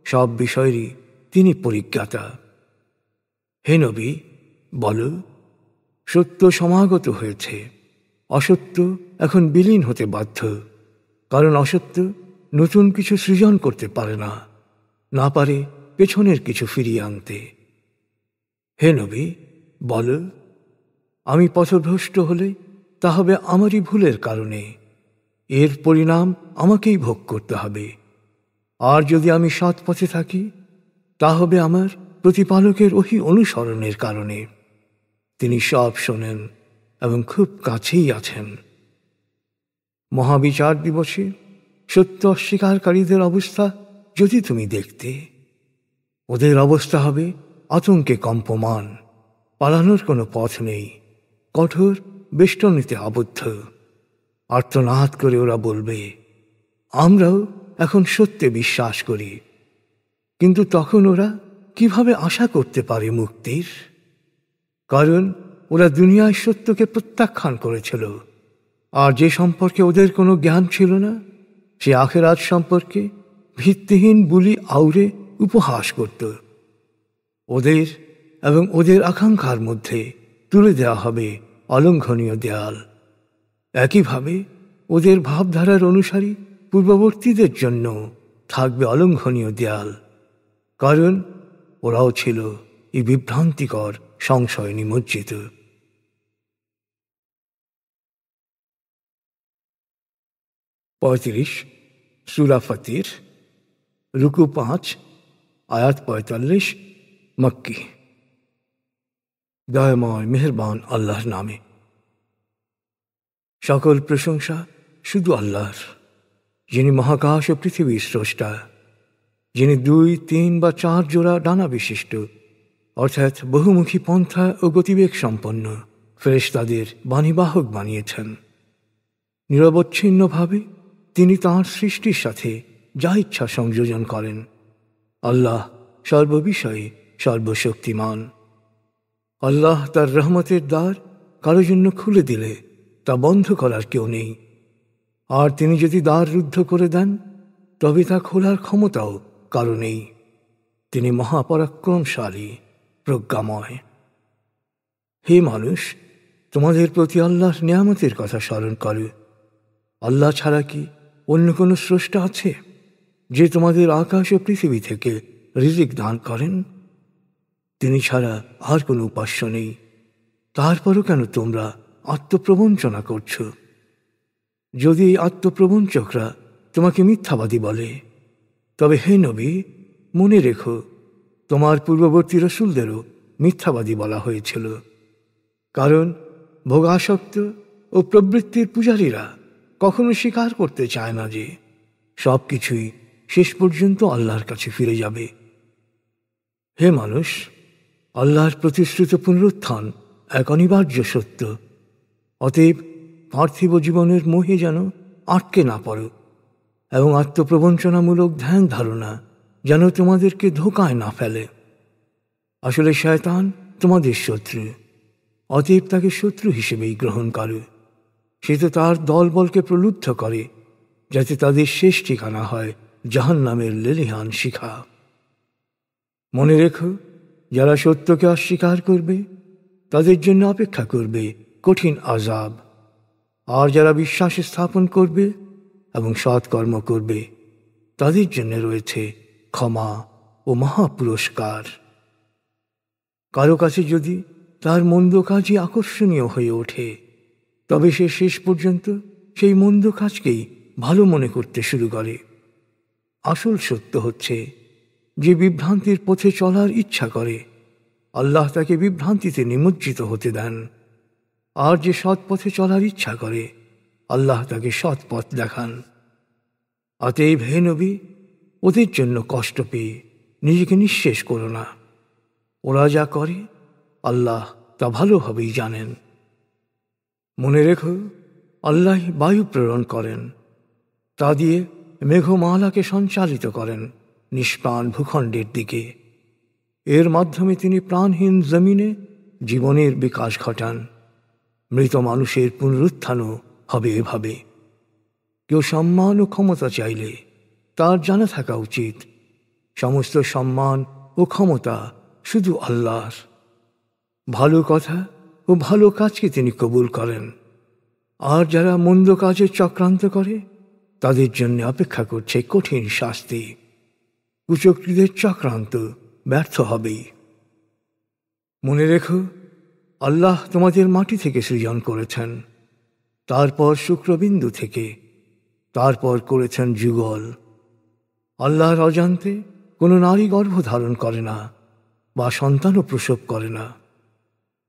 সব বিষয়েরই তিনি পরিজ্ঞাতা। হে নবী, বলো, সত্য সমাগত হয়েছে, অসত্য এখন বিলীন হতে বাধ্য, কারণ অসত্য নতুন কিছু সৃজন করতে পারে না, না পারে পেছনের কিছু ফিরিয়ে আনতে। হে নবী, বলো, আমি পথভ্রষ্ট হলে তা হবে আমারই ভুলের কারণে, এর পরিণাম আমাকেই ভোগ করতে হবে। আর যদি আমি সৎ পথে থাকি তা হবে আমার প্রতিপালকের ওহী অনুসরণের কারণে। তিনি সব শোনেন এবং খুব কাছেই আছেন। মহাবিচার দিবসে সত্য অস্বীকারীদের অবস্থা যদি তুমি দেখতে, ওদের অবস্থা হবে আতঙ্কে কম্পমান, পালানোর কোনো পথ নেই, কঠোর বেষ্টনীতে আবদ্ধ। আর্তনাদ করে ওরা বলবে, আমরাও এখন সত্যে বিশ্বাস করি। কিন্তু তখন ওরা কিভাবে আশা করতে পারে মুক্তির? কারণ ওরা দুনিয়ায় সত্যকে প্রত্যাখ্যান করেছিল, আর যে সম্পর্কে ওদের কোনো জ্ঞান ছিল না সে আখিরাত সম্পর্কে ভিত্তিহীন বুলি আউড়ে উপহাস করত। ওদের এবং ওদের আকাঙ্ক্ষার মধ্যে তুলে দেওয়া হবে অলঙ্ঘনীয় দেয়াল। একইভাবে ওদের ভাবধারার অনুসারী পূর্ববর্তীদের জন্য থাকবে অলঙ্ঘনীয় দেয়াল, কারণ ওরাও ছিল এই বিভ্রান্তিকর সংশয় নিমজ্জিত। 35 সূরা ফাতির, রুকু 5, আয়াত 45, মক্কি। দয়াময় মেহেরবান আল্লাহর নামে। সকল প্রশংসা শুধু আল্লাহর, যিনি মহাকাশ ও পৃথিবীর স্রষ্টা, যিনি 2, 3 বা 4 জোড়া ডানা বিশিষ্ট, অর্থাৎ বহুমুখী পন্থা ও গতিবেগ সম্পন্ন ফেরেশতাদের বাণীবাহক বানিয়েছেন। নিরবচ্ছিন্নভাবে তিনি তাঁর সৃষ্টির সাথে যা ইচ্ছা সংযোজন করেন। আল্লাহ সর্ববিষয়ে সর্বশক্তিমান। আল্লাহ তার রহমতের দ্বার কারো জন্য খুলে দিলে তা বন্ধ করার কেউ নেই, আর তিনি যদি দ্বার রুদ্ধ করে দেন তবে তা খোলার ক্ষমতাও কারো নেই। তিনি মহাপরাক্রমশালী, প্রজ্ঞাময়। হে মানুষ, তোমাদের প্রতি আল্লাহর নিয়ামতের কথা স্মরণ করো। আল্লাহ ছাড়া কি অন্য কোনো স্রষ্টা আছে যে তোমাদের আকাশ ও পৃথিবী থেকে রিজিক দান করেন? তিনি ছাড়া আর কোনো উপাস্য নেই। তারপরও কেন তোমরা আত্মপ্রবঞ্চনা করছ? যদি এই আত্মপ্রবঞ্চকরা তোমাকে মিথ্যাবাদী বলে, তবে হে নবী, মনে রেখো, তোমার পূর্ববর্তী রসুলদেরও মিথ্যাবাদী বলা হয়েছিল। কারণ ভোগাসক্ত ও প্রবৃত্তির পূজারীরা কখনো স্বীকার করতে চায় না যে সব কিছুই শেষ পর্যন্ত আল্লাহর কাছে ফিরে যাবে। হে মানুষ, আল্লাহর প্রতিশ্রুত পুনরুত্থান এক অনিবার্য সত্য। অতএব পার্থিব জীবনের মোহে যেন আটকে না পড়ো, এবং আত্মপ্রবঞ্চনামূলক ধ্যান ধারণা যেন তোমাদেরকে ধোঁকায় না ফেলে। আসলে শয়তান তোমাদের শত্রু, অতএব তাকে শত্রু হিসেবেই গ্রহণ করো। সে তো তার দলবলকে প্রলুব্ধ করে যাতে তাদের শেষ ঠিকানা হয় জাহান্নামের লেলিহান শিখা। মনে রেখো, যারা সত্যকে অস্বীকার করবে তাদের জন্য অপেক্ষা করবে কঠিন আযাব, আর যারা বিশ্বাস স্থাপন করবে এবং সৎকর্ম করবে তাদের জন্য রয়েছে ক্ষমা ও মহাপুরস্কার। কারো কাছে যদি তার মন্দ কাজই আকর্ষণীয় হয়ে ওঠে, তবে সে শেষ পর্যন্ত সেই মন্দ কাজকেই ভালো মনে করতে শুরু করে। আসল সত্য হচ্ছে, যে বিভ্রান্তির পথে চলার ইচ্ছা করে আল্লাহ তাকে বিভ্রান্তিতে নিমজ্জিত হতে দেন, আর যে সৎ পথে চলার ইচ্ছা করে আল্লাহ তাকে সৎ পথ দেখান। অতএব হে নবী, ওদের জন্য কষ্ট পেয়ে নিজেকে নিঃশেষ করো না। ওরা যা করে আল্লাহ তা ভালোভাবেই জানেন। মনে রেখো, আল্লাহ বায়ু প্রেরণ করেন, তা দিয়ে মেঘমালাকে সঞ্চালিত করেন নিষ্প্রাণ ভূখণ্ডের দিকে। এর মাধ্যমে তিনি প্রাণহীন জমিনে জীবনের বিকাশ ঘটান। মৃত মানুষের পুনরুত্থানও হবে এভাবে। কেউ সম্মান ও ক্ষমতা চাইলে তার জানা থাকা উচিত, সমস্ত সম্মান ও ক্ষমতা শুধু আল্লাহর। ভালো কথা ও ভালো কাজকে তিনি কবুল করেন, আর যারা মন্দ কাজে চক্রান্ত করে তাদের জন্য অপেক্ষা করছে কঠিন শাস্তি। কুচক্রীদের চক্রান্ত ব্যর্থ হবেই। মনে রেখো, আল্লাহ তোমাদের মাটি থেকে সৃজন করেছেন, তারপর শুক্রবিন্দু থেকে, তারপর করেছেন যুগল। আল্লাহর অজান্তে কোনো নারী গর্ভধারণ করে না বা সন্তানও প্রসব করে না।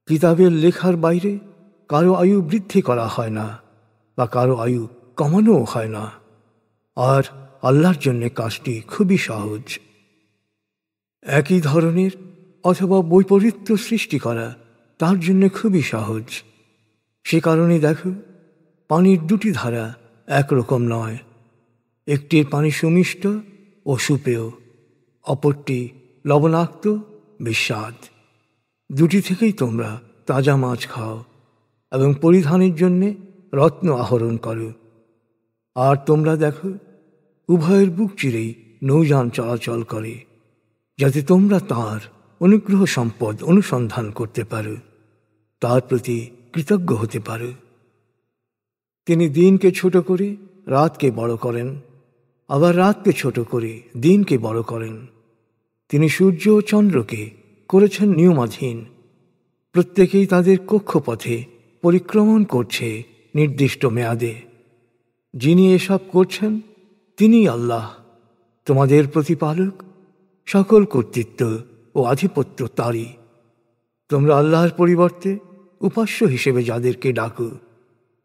কিতাবের লেখার বাইরে কারো আয়ু বৃদ্ধি করা হয় না বা কারো আয়ু কমানোও হয় না, আর আল্লাহর জন্য কাজটি খুবই সহজ। একই ধরনের অথবা বৈপরীত্য সৃষ্টি করা তার জন্য খুবই সহজ। সে কারণে দেখো, পানির দুটি ধারা একরকম নয়। একটির পানি সুমিষ্ট ও সুপেয়, অপরটি লবণাক্ত বিস্বাদ। দুটি থেকেই তোমরা তাজা মাছ খাও এবং পরিধানের জন্যে রত্ন আহরণ করো। আর তোমরা দেখো, উভয়ের বুক চিরেই নৌযান চলাচল করে, যাতে তোমরা তাঁর অনুগ্রহ সম্পদ অনুসন্ধান করতে পারো। তার প্রতি কৃতজ্ঞ হতে পারো। তিনি দিনকে ছোট করে রাতকে বড় করেন, আবার রাতকে ছোট করে দিনকে বড় করেন। তিনি সূর্য ও চন্দ্রকে করেছেন নিয়মাধীন, প্রত্যেকেই তাদের কক্ষপথে পরিক্রমণ করছে নির্দিষ্ট মেয়াদে। যিনি এসব করছেন তিনিই আল্লাহ, তোমাদের প্রতিপালক। সকল কর্তৃত্ব ও আধিপত্য তারই। তোমরা আল্লাহর পরিবর্তে উপাস্য হিসেবে যাদেরকে ডাকো,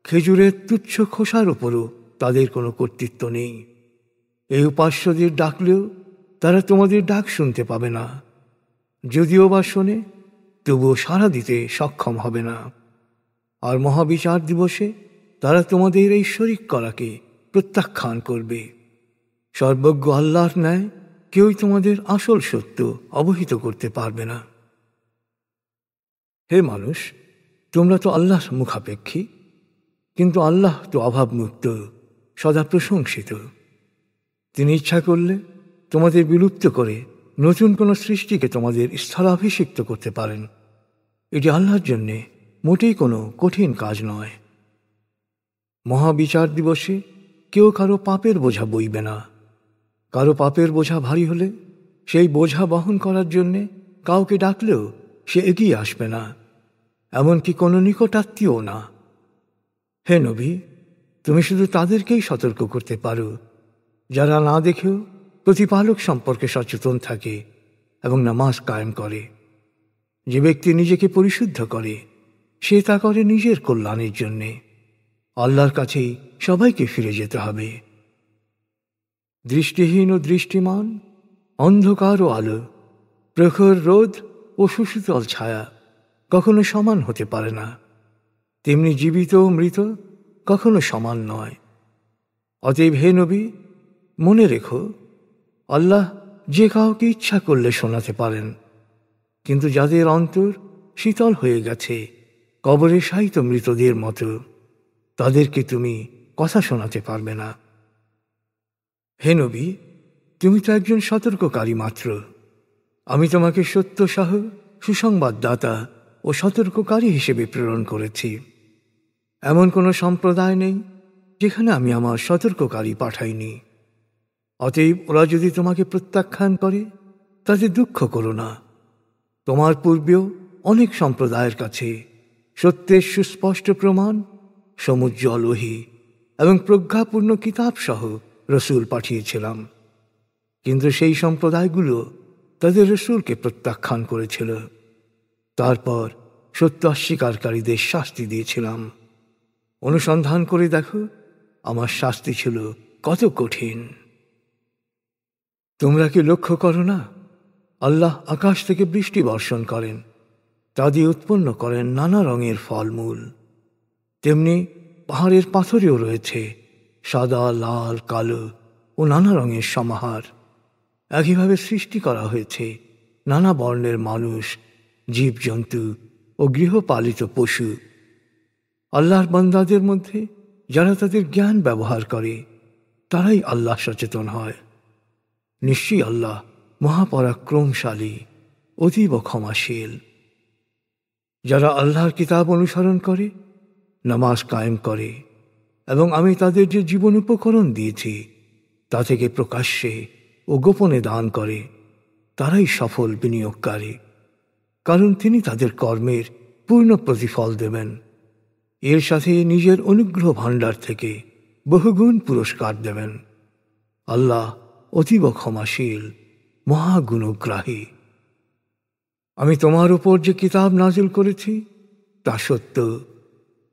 খেজুরের তুচ্ছ খোসার উপরও তাদের কোনো কর্তৃত্ব নেই। এই উপাস্যদের ডাকলেও তারা তোমাদের ডাক শুনতে পাবে না, যদিও বা শোনে তবুও সাড়া দিতে সক্ষম হবে না। আর মহাবিচার দিবসে তারা তোমাদের এই শরিক করাকে প্রত্যাখ্যান করবে। সর্বজ্ঞ আল্লাহর ন্যায় কেউই তোমাদের আসল সত্য অবহিত করতে পারবে না। হে মানুষ, তোমরা তো আল্লাহর মুখাপেক্ষী, কিন্তু আল্লাহ তো অভাবমুক্ত, সদা প্রশংসিত। তিনি ইচ্ছা করলে তোমাদের বিলুপ্ত করে নতুন কোনো সৃষ্টিকে তোমাদের স্থলাভিষিক্ত করতে পারেন। এটি আল্লাহর জন্যে মোটেই কোনো কঠিন কাজ নয়। মহাবিচার দিবসে কেউ কারো পাপের বোঝা বইবে না। কারো পাপের বোঝা ভারী হলে সেই বোঝা বহন করার জন্যে কাউকে ডাকলেও সে এগিয়ে আসবে না, এমনকি কোনো নিকটাত্মীয় না। হে নবী, তুমি শুধু তাদেরকেই সতর্ক করতে পারো যারা না দেখেও প্রতিপালক সম্পর্কে সচেতন থাকে এবং নামাজ কায়েম করে। যে ব্যক্তি নিজেকে পরিশুদ্ধ করে সে তা করে নিজের কল্যাণের জন্যে। আল্লাহর কাছেই সবাইকে ফিরে যেতে হবে। দৃষ্টিহীন ও দৃষ্টিমান, অন্ধকার ও আলো, প্রখর রোদ ও সুশীতল ছায়া কখনো সমান হতে পারে না, তেমনি জীবিত ও মৃত কখনো সমান নয়। অতএব হে নবী, মনে রেখো, আল্লাহ যে কাউকে ইচ্ছা করলে শোনাতে পারেন, কিন্তু যাদের অন্তর শীতল হয়ে গেছে কবরে শায়িত মৃতদের মতো, তাদেরকে তুমি কথা শোনাতে পারবে না। হে নবী, তুমি তো একজন সতর্ককারী মাত্র। আমি তোমাকে সত্য সহ সুসংবাদদাতা ও সতর্ককারী হিসেবে প্রেরণ করেছি। এমন কোনো সম্প্রদায় নেই যেখানে আমি আমার সতর্ককারী পাঠাইনি। অতএব ওরা যদি তোমাকে প্রত্যাখ্যান করে তাতে দুঃখ করো না। তোমার পূর্বেও অনেক সম্প্রদায়ের কাছে সত্যের সুস্পষ্ট প্রমাণ, সমুজ্জ্বল ওহী এবং প্রজ্ঞাপূর্ণ কিতাব সহ রসুল পাঠিয়েছিলাম, কিন্তু সেই সম্প্রদায়গুলো তাদের রসুলকে প্রত্যাখ্যান করেছিল। তারপর সত্য অস্বীকারীদের শাস্তি দিয়েছিলাম। অনুসন্ধান করে দেখো আমার শাস্তি ছিল কত কঠিন। তোমরা কি লক্ষ্য করো না, আল্লাহ আকাশ থেকে বৃষ্টি বর্ষণ করেন, তা দিয়ে উৎপন্ন করেন নানা রঙের ফলমূল। তেমনি পাহাড়ের পাথরেও রয়েছে সাদা, লাল, কালো ও নানা রঙের সমাহার। একইভাবে সৃষ্টি করা হয়েছে নানা বর্ণের মানুষ, জীবজন্তু ও গৃহপালিত পশু। আল্লাহর বান্দাদের মধ্যে যারা তাদের জ্ঞান ব্যবহার করে তারাই আল্লাহ সচেতন হয়। নিশ্চয়ই আল্লাহ মহাপরাক্রমশালী, অতীব ক্ষমাশীল। যারা আল্লাহর কিতাব অনুসরণ করে, নামাজ কায়েম করে এবং আমি তাদের যে জীবন উপকরণ দিয়েছি তা থেকে প্রকাশ্যে ও গোপনে দান করে, তারাই সফল বিনিয়োগকারী, কারণ তিনি তাদের কর্মের পূর্ণ প্রতিফল দেবেন। এর সাথে নিজের অনুগ্রহ ভাণ্ডার থেকে বহুগুণ পুরস্কার দেবেন। আল্লাহ অতীব ক্ষমাশীল, মহাগুণগ্রাহী। আমি তোমার উপর যে কিতাব নাজিল করেছি তা সত্য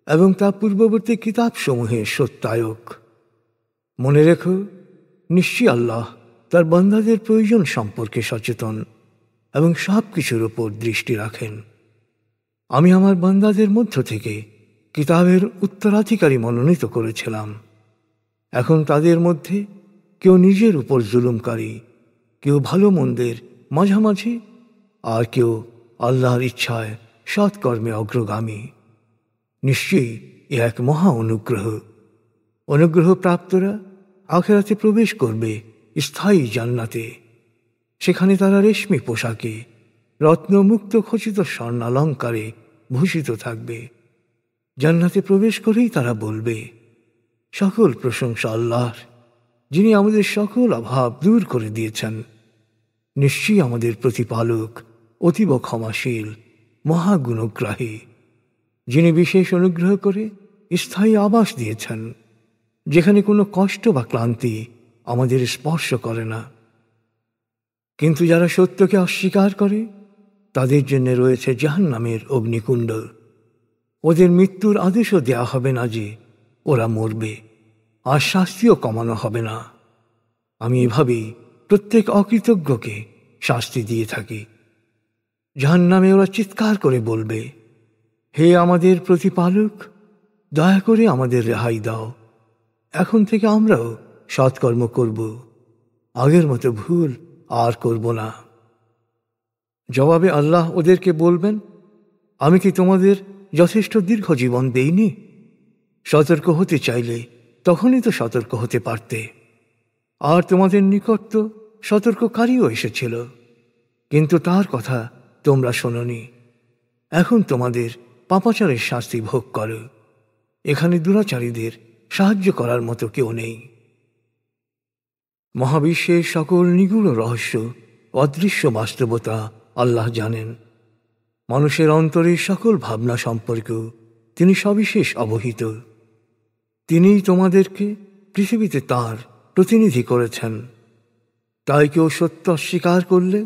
এবং তা পূর্ববর্তী কিতাবসমূহের সত্যায়ক। মনে রেখো, নিশ্চয়ই আল্লাহ তার বান্দাদের প্রয়োজন সম্পর্কে সচেতন এবং সব কিছুর উপর দৃষ্টি রাখেন। আমি আমার বান্দাদের মধ্য থেকে কিতাবের উত্তরাধিকারী মনোনীত করেছিলাম। এখন তাদের মধ্যে কেউ নিজের উপর জুলুমকারী, কেউ ভালো মন্দের মাঝামাঝি, আর কেউ আল্লাহর ইচ্ছায় সৎকর্মে অগ্রগামী। নিশ্চয়ই এ এক মহা অনুগ্রহ। অনুগ্রহপ্রাপ্তরা আখিরাতে প্রবেশ করবে স্থায়ী জান্নাতে। সেখানে তারা রেশমি পোশাকে, রত্নমুক্ত খচিত স্বর্ণালঙ্কারে ভূষিত থাকবে। জান্নাতে প্রবেশ করেই তারা বলবে, সকল প্রশংসা আল্লাহর, যিনি আমাদের সকল অভাব দূর করে দিয়েছেন। নিশ্চয়ই আমাদের প্রতিপালক অতীব ক্ষমাশীল, মহাগুণগ্রাহী, যিনি বিশেষ অনুগ্রহ করে স্থায়ী আবাস দিয়েছেন, যেখানে কোনো কষ্ট বা ক্লান্তি আমাদের স্পর্শ করে না। কিন্তু যারা সত্যকে অস্বীকার করে তাদের জন্য রয়েছে জাহান্নামের অগ্নিকুণ্ড। ওদের মৃত্যুর আদেশও দেয়া হবে না যে ওরা মরবে, আর শাস্তিও কমানো হবে না। আমি এভাবেই প্রত্যেক অকৃতজ্ঞকে শাস্তি দিয়ে থাকি। জাহান্নামে ওরা চিৎকার করে বলবে, হে আমাদের প্রতিপালক, দয়া করে আমাদের রেহাই দাও। এখন থেকে আমরাও সৎকর্ম করব, আগের মতো ভুল আর করব না। জবাবে আল্লাহ ওদেরকে বলবেন, আমি কি তোমাদের যথেষ্ট দীর্ঘ জীবন দেইনি? সতর্ক হতে চাইলে তখনই তো সতর্ক হতে পারতে। আর তোমাদের নিকট তো সতর্ককারীও এসেছিল, কিন্তু তার কথা তোমরা শোনোনি। এখন তোমাদের পাপাচারের শাস্তি ভোগ করো। এখানে দুরাচারীদের সাহায্য করার মতো কেউ নেই। মহাবিশ্বের সকল নিগূঢ় রহস্য, অদৃশ্য বাস্তবতা আল্লাহ জানেন। মানুষের অন্তরের সকল ভাবনা সম্পর্কেও তিনি সবিশেষ অবহিত। তিনিই তোমাদেরকে পৃথিবীতে তার প্রতিনিধি করেছেন। তাই কেউ সত্য অস্বীকার করলে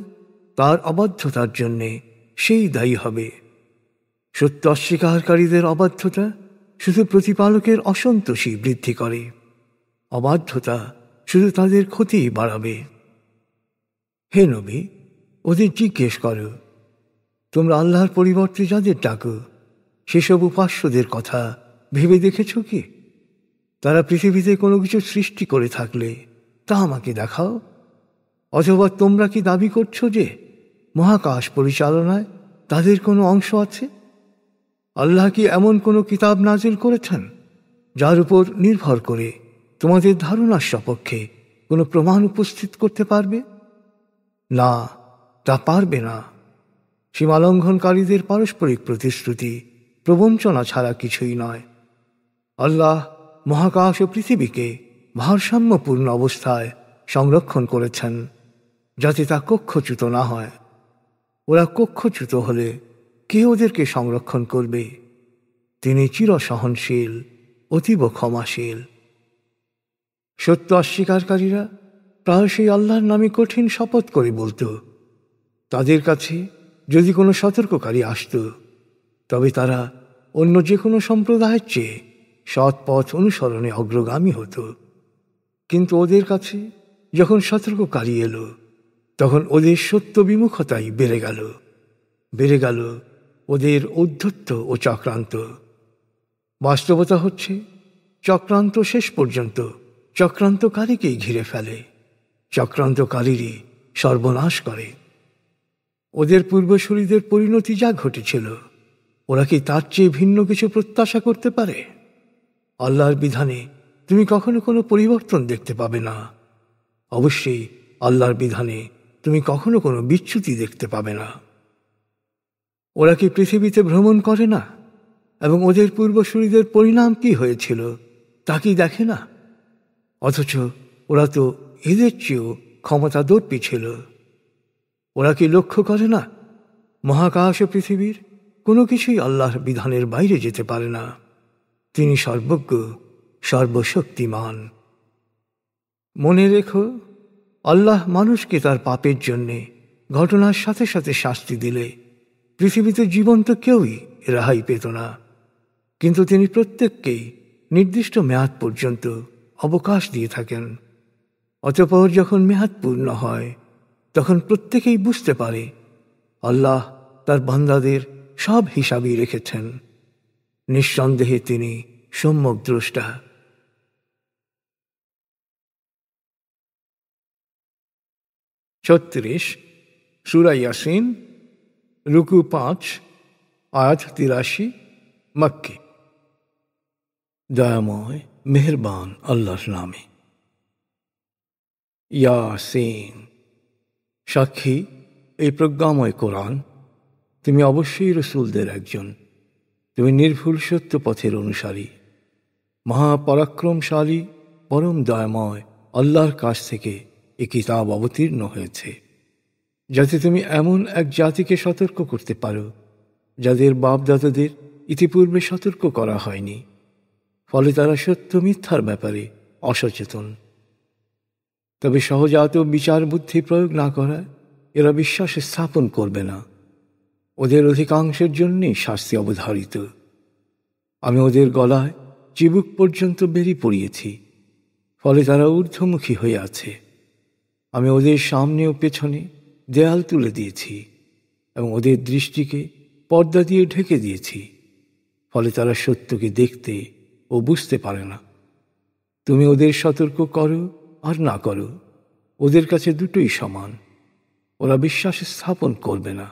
তার অবাধ্যতার জন্যে সেই দায়ী হবে। সত্য অস্বীকারীদের অবাধ্যতা শুধু প্রতিপালকের অসন্তোষী বৃদ্ধি করে। অবাধ্যতা শুধু তাদের ক্ষতি বাড়াবে। হে নবী, ওদের জিজ্ঞেস করো, তোমরা আল্লাহর পরিবর্তে যাদের ডাকো সেসব উপাস্যদের কথা ভেবে দেখেছ কি? তারা পৃথিবীতে কোনো কিছু সৃষ্টি করে থাকলে তা আমাকে দেখাও। অথবা তোমরা কি দাবি করছো যে মহাকাশ পরিচালনায় তাদের কোনো অংশ আছে? আল্লাহ কি এমন কোনো কিতাব নাজিল করেছেন যার উপর নির্ভর করে তোমাদের ধারণার সপক্ষে কোনো প্রমাণ উপস্থিত করতে পারবে? না, তা পারবে না। সীমালঙ্ঘনকারীদের পারস্পরিক প্রতিশ্রুতি প্রবঞ্চনা ছাড়া কিছুই নয়। আল্লাহ মহাকাশ ও পৃথিবীকে ভারসাম্যপূর্ণ অবস্থায় সংরক্ষণ করেছেন, যাতে তা কক্ষচ্যুত না হয়। ওরা কক্ষচ্যুত হলে কে ওদেরকে সংরক্ষণ করবে? তিনি চিরসহনশীল, অতীব ক্ষমাশীল। সত্য অস্বীকারীরা প্রায়শই আল্লাহর নামে কঠিন শপথ করে বলত, তাদের কাছে যদি কোনো সতর্ককারী আসত তবে তারা অন্য যে কোনো সম্প্রদায়ের চেয়ে সৎ পথ অনুসরণে অগ্রগামী হতো। কিন্তু ওদের কাছে যখন সতর্ককারী এলো তখন ওদের সত্য বিমুখতাই বেড়ে গেল ওদের ঔদ্ধত্য ও চক্রান্ত। বাস্তবতা হচ্ছে, চক্রান্ত শেষ পর্যন্ত চক্রান্তকারীকেই ঘিরে ফেলে, চক্রান্তকারীরই সর্বনাশ করে। ওদের পূর্বসূরীদের পরিণতি যা ঘটেছিল, ওরা কি তার চেয়ে ভিন্ন কিছু প্রত্যাশা করতে পারে? আল্লাহর বিধানে তুমি কখনো কোনো পরিবর্তন দেখতে পাবে না। অবশ্যই আল্লাহর বিধানে তুমি কখনো কোনো বিচ্যুতি দেখতে পাবে না। ওরা কি পৃথিবীতে ভ্রমণ করে না এবং ওদের পূর্বসূরীদের পরিণাম কি হয়েছিল তা কি দেখে না? অথচ ওরা তো এদের চেয়েও ক্ষমতাদর্পী ছিল। ওরা কি লক্ষ্য করে না, মহাকাশ ও পৃথিবীর কোনো কিছুই আল্লাহর বিধানের বাইরে যেতে পারে না। তিনি সর্বজ্ঞ, সর্বশক্তিমান। মনে রেখো, আল্লাহ মানুষকে তার পাপের জন্যে ঘটনার সাথে সাথে শাস্তি দিলে পৃথিবীতে জীবন্ত কেউই রেহাই পেত না। কিন্তু তিনি প্রত্যেককেই নির্দিষ্ট মেয়াদ পর্যন্ত অবকাশ দিয়ে থাকেন। অতঃপর যখন মেয়াদ পূর্ণ হয় তখন প্রত্যেকেই বুঝতে পারে আল্লাহ তার বান্দাদের সব হিসাবই রেখেছেন। নিঃসন্দেহে তিনি সম্যক দ্রষ্টা। 36 সূরা ইয়াসিন, রুকু 5, আয়াত 83, মক্কি। দয়াময় মেহেরবান আল্লাহর নামে। ইয়াসিন। সাক্ষী এই প্রজ্ঞাময় কোরআন, তুমি অবশ্যই রসূলদের একজন। তুমি নির্ভুল সত্য পথের অনুসারী। মহাপরাক্রমশালী পরম দয়াময় আল্লাহর কাছ থেকে এ কিতাব অবতীর্ণ হয়েছে, যাতে তুমি এমন এক জাতিকে সতর্ক করতে পারো যাদের বাপদাদাদের ইতিপূর্বে সতর্ক করা হয়নি, ফলে তারা সত্য মিথ্যার ব্যাপারে অসচেতন। তবে সহজাত বিচার বুদ্ধি প্রয়োগ না করায় এরা বিশ্বাস স্থাপন করবে না। ওদের অধিকাংশের জন্যই শাস্তি অবধারিত। আমি ওদের গলায় চিবুক পর্যন্ত বেরি পড়িয়েছি, ফলে তারা ঊর্ধ্বমুখী হয়ে আছে। আমি ওদের সামনে ও পেছনে দেয়াল তুলে দিয়েছি এবং ওদের দৃষ্টিকে পর্দা দিয়ে ঢেকে দিয়েছি, ফলে তারা সত্যকে দেখতে ও বুঝতে পারে না। তুমি ওদের সতর্ক করো আর না করো, ওদের কাছে দুটোই সমান। ওরা বিশ্বাস স্থাপন করবে না।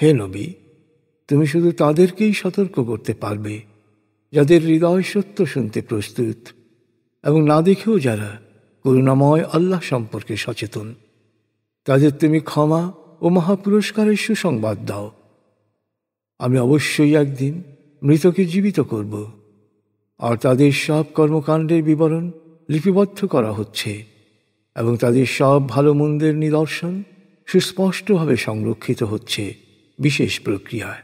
হে নবী, তুমি শুধু তাদেরকেই সতর্ক করতে পারবে যাদের হৃদয় সত্য শুনতে প্রস্তুত এবং না দেখেও যারা করুণাময় আল্লাহ সম্পর্কে সচেতন। তাদের তুমি ক্ষমা ও মহাপুরস্কারের সুসংবাদ দাও। আমি অবশ্যই একদিন মৃতকে জীবিত করব, আর তাদের সব কর্মকাণ্ডের বিবরণ লিপিবদ্ধ করা হচ্ছে এবং তাদের সব ভালো মন্দের নিদর্শন সুস্পষ্টভাবে সংরক্ষিত হচ্ছে বিশেষ প্রক্রিয়ায়।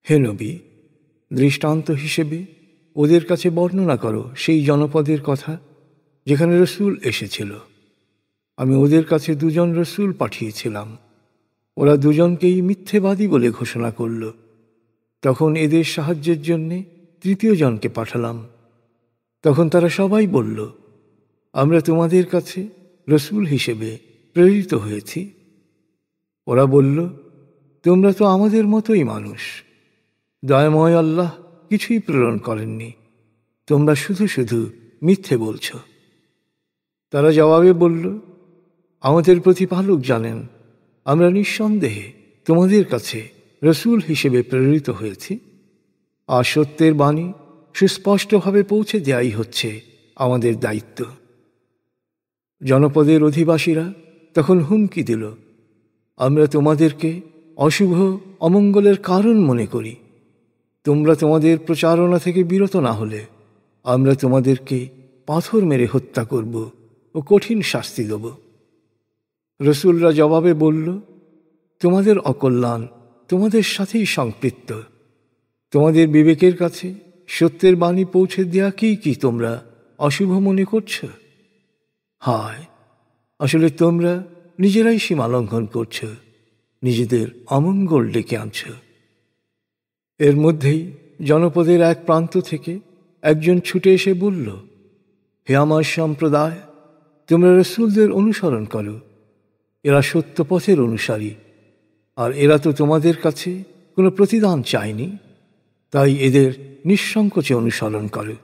হে নবী, দৃষ্টান্ত হিসেবে ওদের কাছে বর্ণনা করো সেই জনপদের কথা যেখানে রসূল এসেছিল। আমি ওদের কাছে 2 জন রসূল পাঠিয়েছিলাম। ওরা 2 জনকেই মিথ্যেবাদী বলে ঘোষণা করল। তখন এদের সাহায্যের জন্যে 3য় জনকে পাঠালাম। তখন তারা সবাই বলল, আমরা তোমাদের কাছে রসূল হিসেবে প্রেরিত হয়েছি। ওরা বলল, তোমরা তো আমাদের মতোই মানুষ। দয়াময় আল্লাহ কিছুই প্রেরণ করেননি, তোমরা শুধু শুধু মিথ্যে বলছ। তারা জবাবে বলল, আমাদের প্রতিপালক জানেন আমরা নিঃসন্দেহে তোমাদের কাছে রসূল হিসেবে প্রেরিত হয়েছি, আর সত্যের বাণী সুস্পষ্টভাবে পৌঁছে দেয়াই হচ্ছে আমাদের দায়িত্ব। জনপদের অধিবাসীরা তখন হুমকি দিল, আমরা তোমাদেরকে অশুভ অমঙ্গলের কারণ মনে করি। তোমরা তোমাদের প্রচারণা থেকে বিরত না হলে আমরা তোমাদেরকে পাথর মেরে হত্যা করব ও কঠিন শাস্তি দেব। রসূলরা জবাবে বলল, তোমাদের অকল্যাণ তোমাদের সাথেই সম্পৃক্ত। তোমাদের বিবেকের কাছে সত্যের বাণী পৌঁছে দেয়াকেই কি তোমরা অশুভ মনে করছ? হায়, আসলে তোমরা নিজেরাই সীমা লঙ্ঘন করছ, নিজেদের অমঙ্গল ডেকে আনছ। এর মধ্যেই জনপদের এক প্রান্ত থেকে একজন ছুটে এসে বলল, হে আমার সম্প্রদায়, তোমরা রসূলদের অনুসরণ করো। এরা সত্য পথের অনুসারী, আর এরা তো তোমাদের কাছে কোনো প্রতিদান চায়নি, তাই এদের নিঃসংকোচে অনুসরণ করো।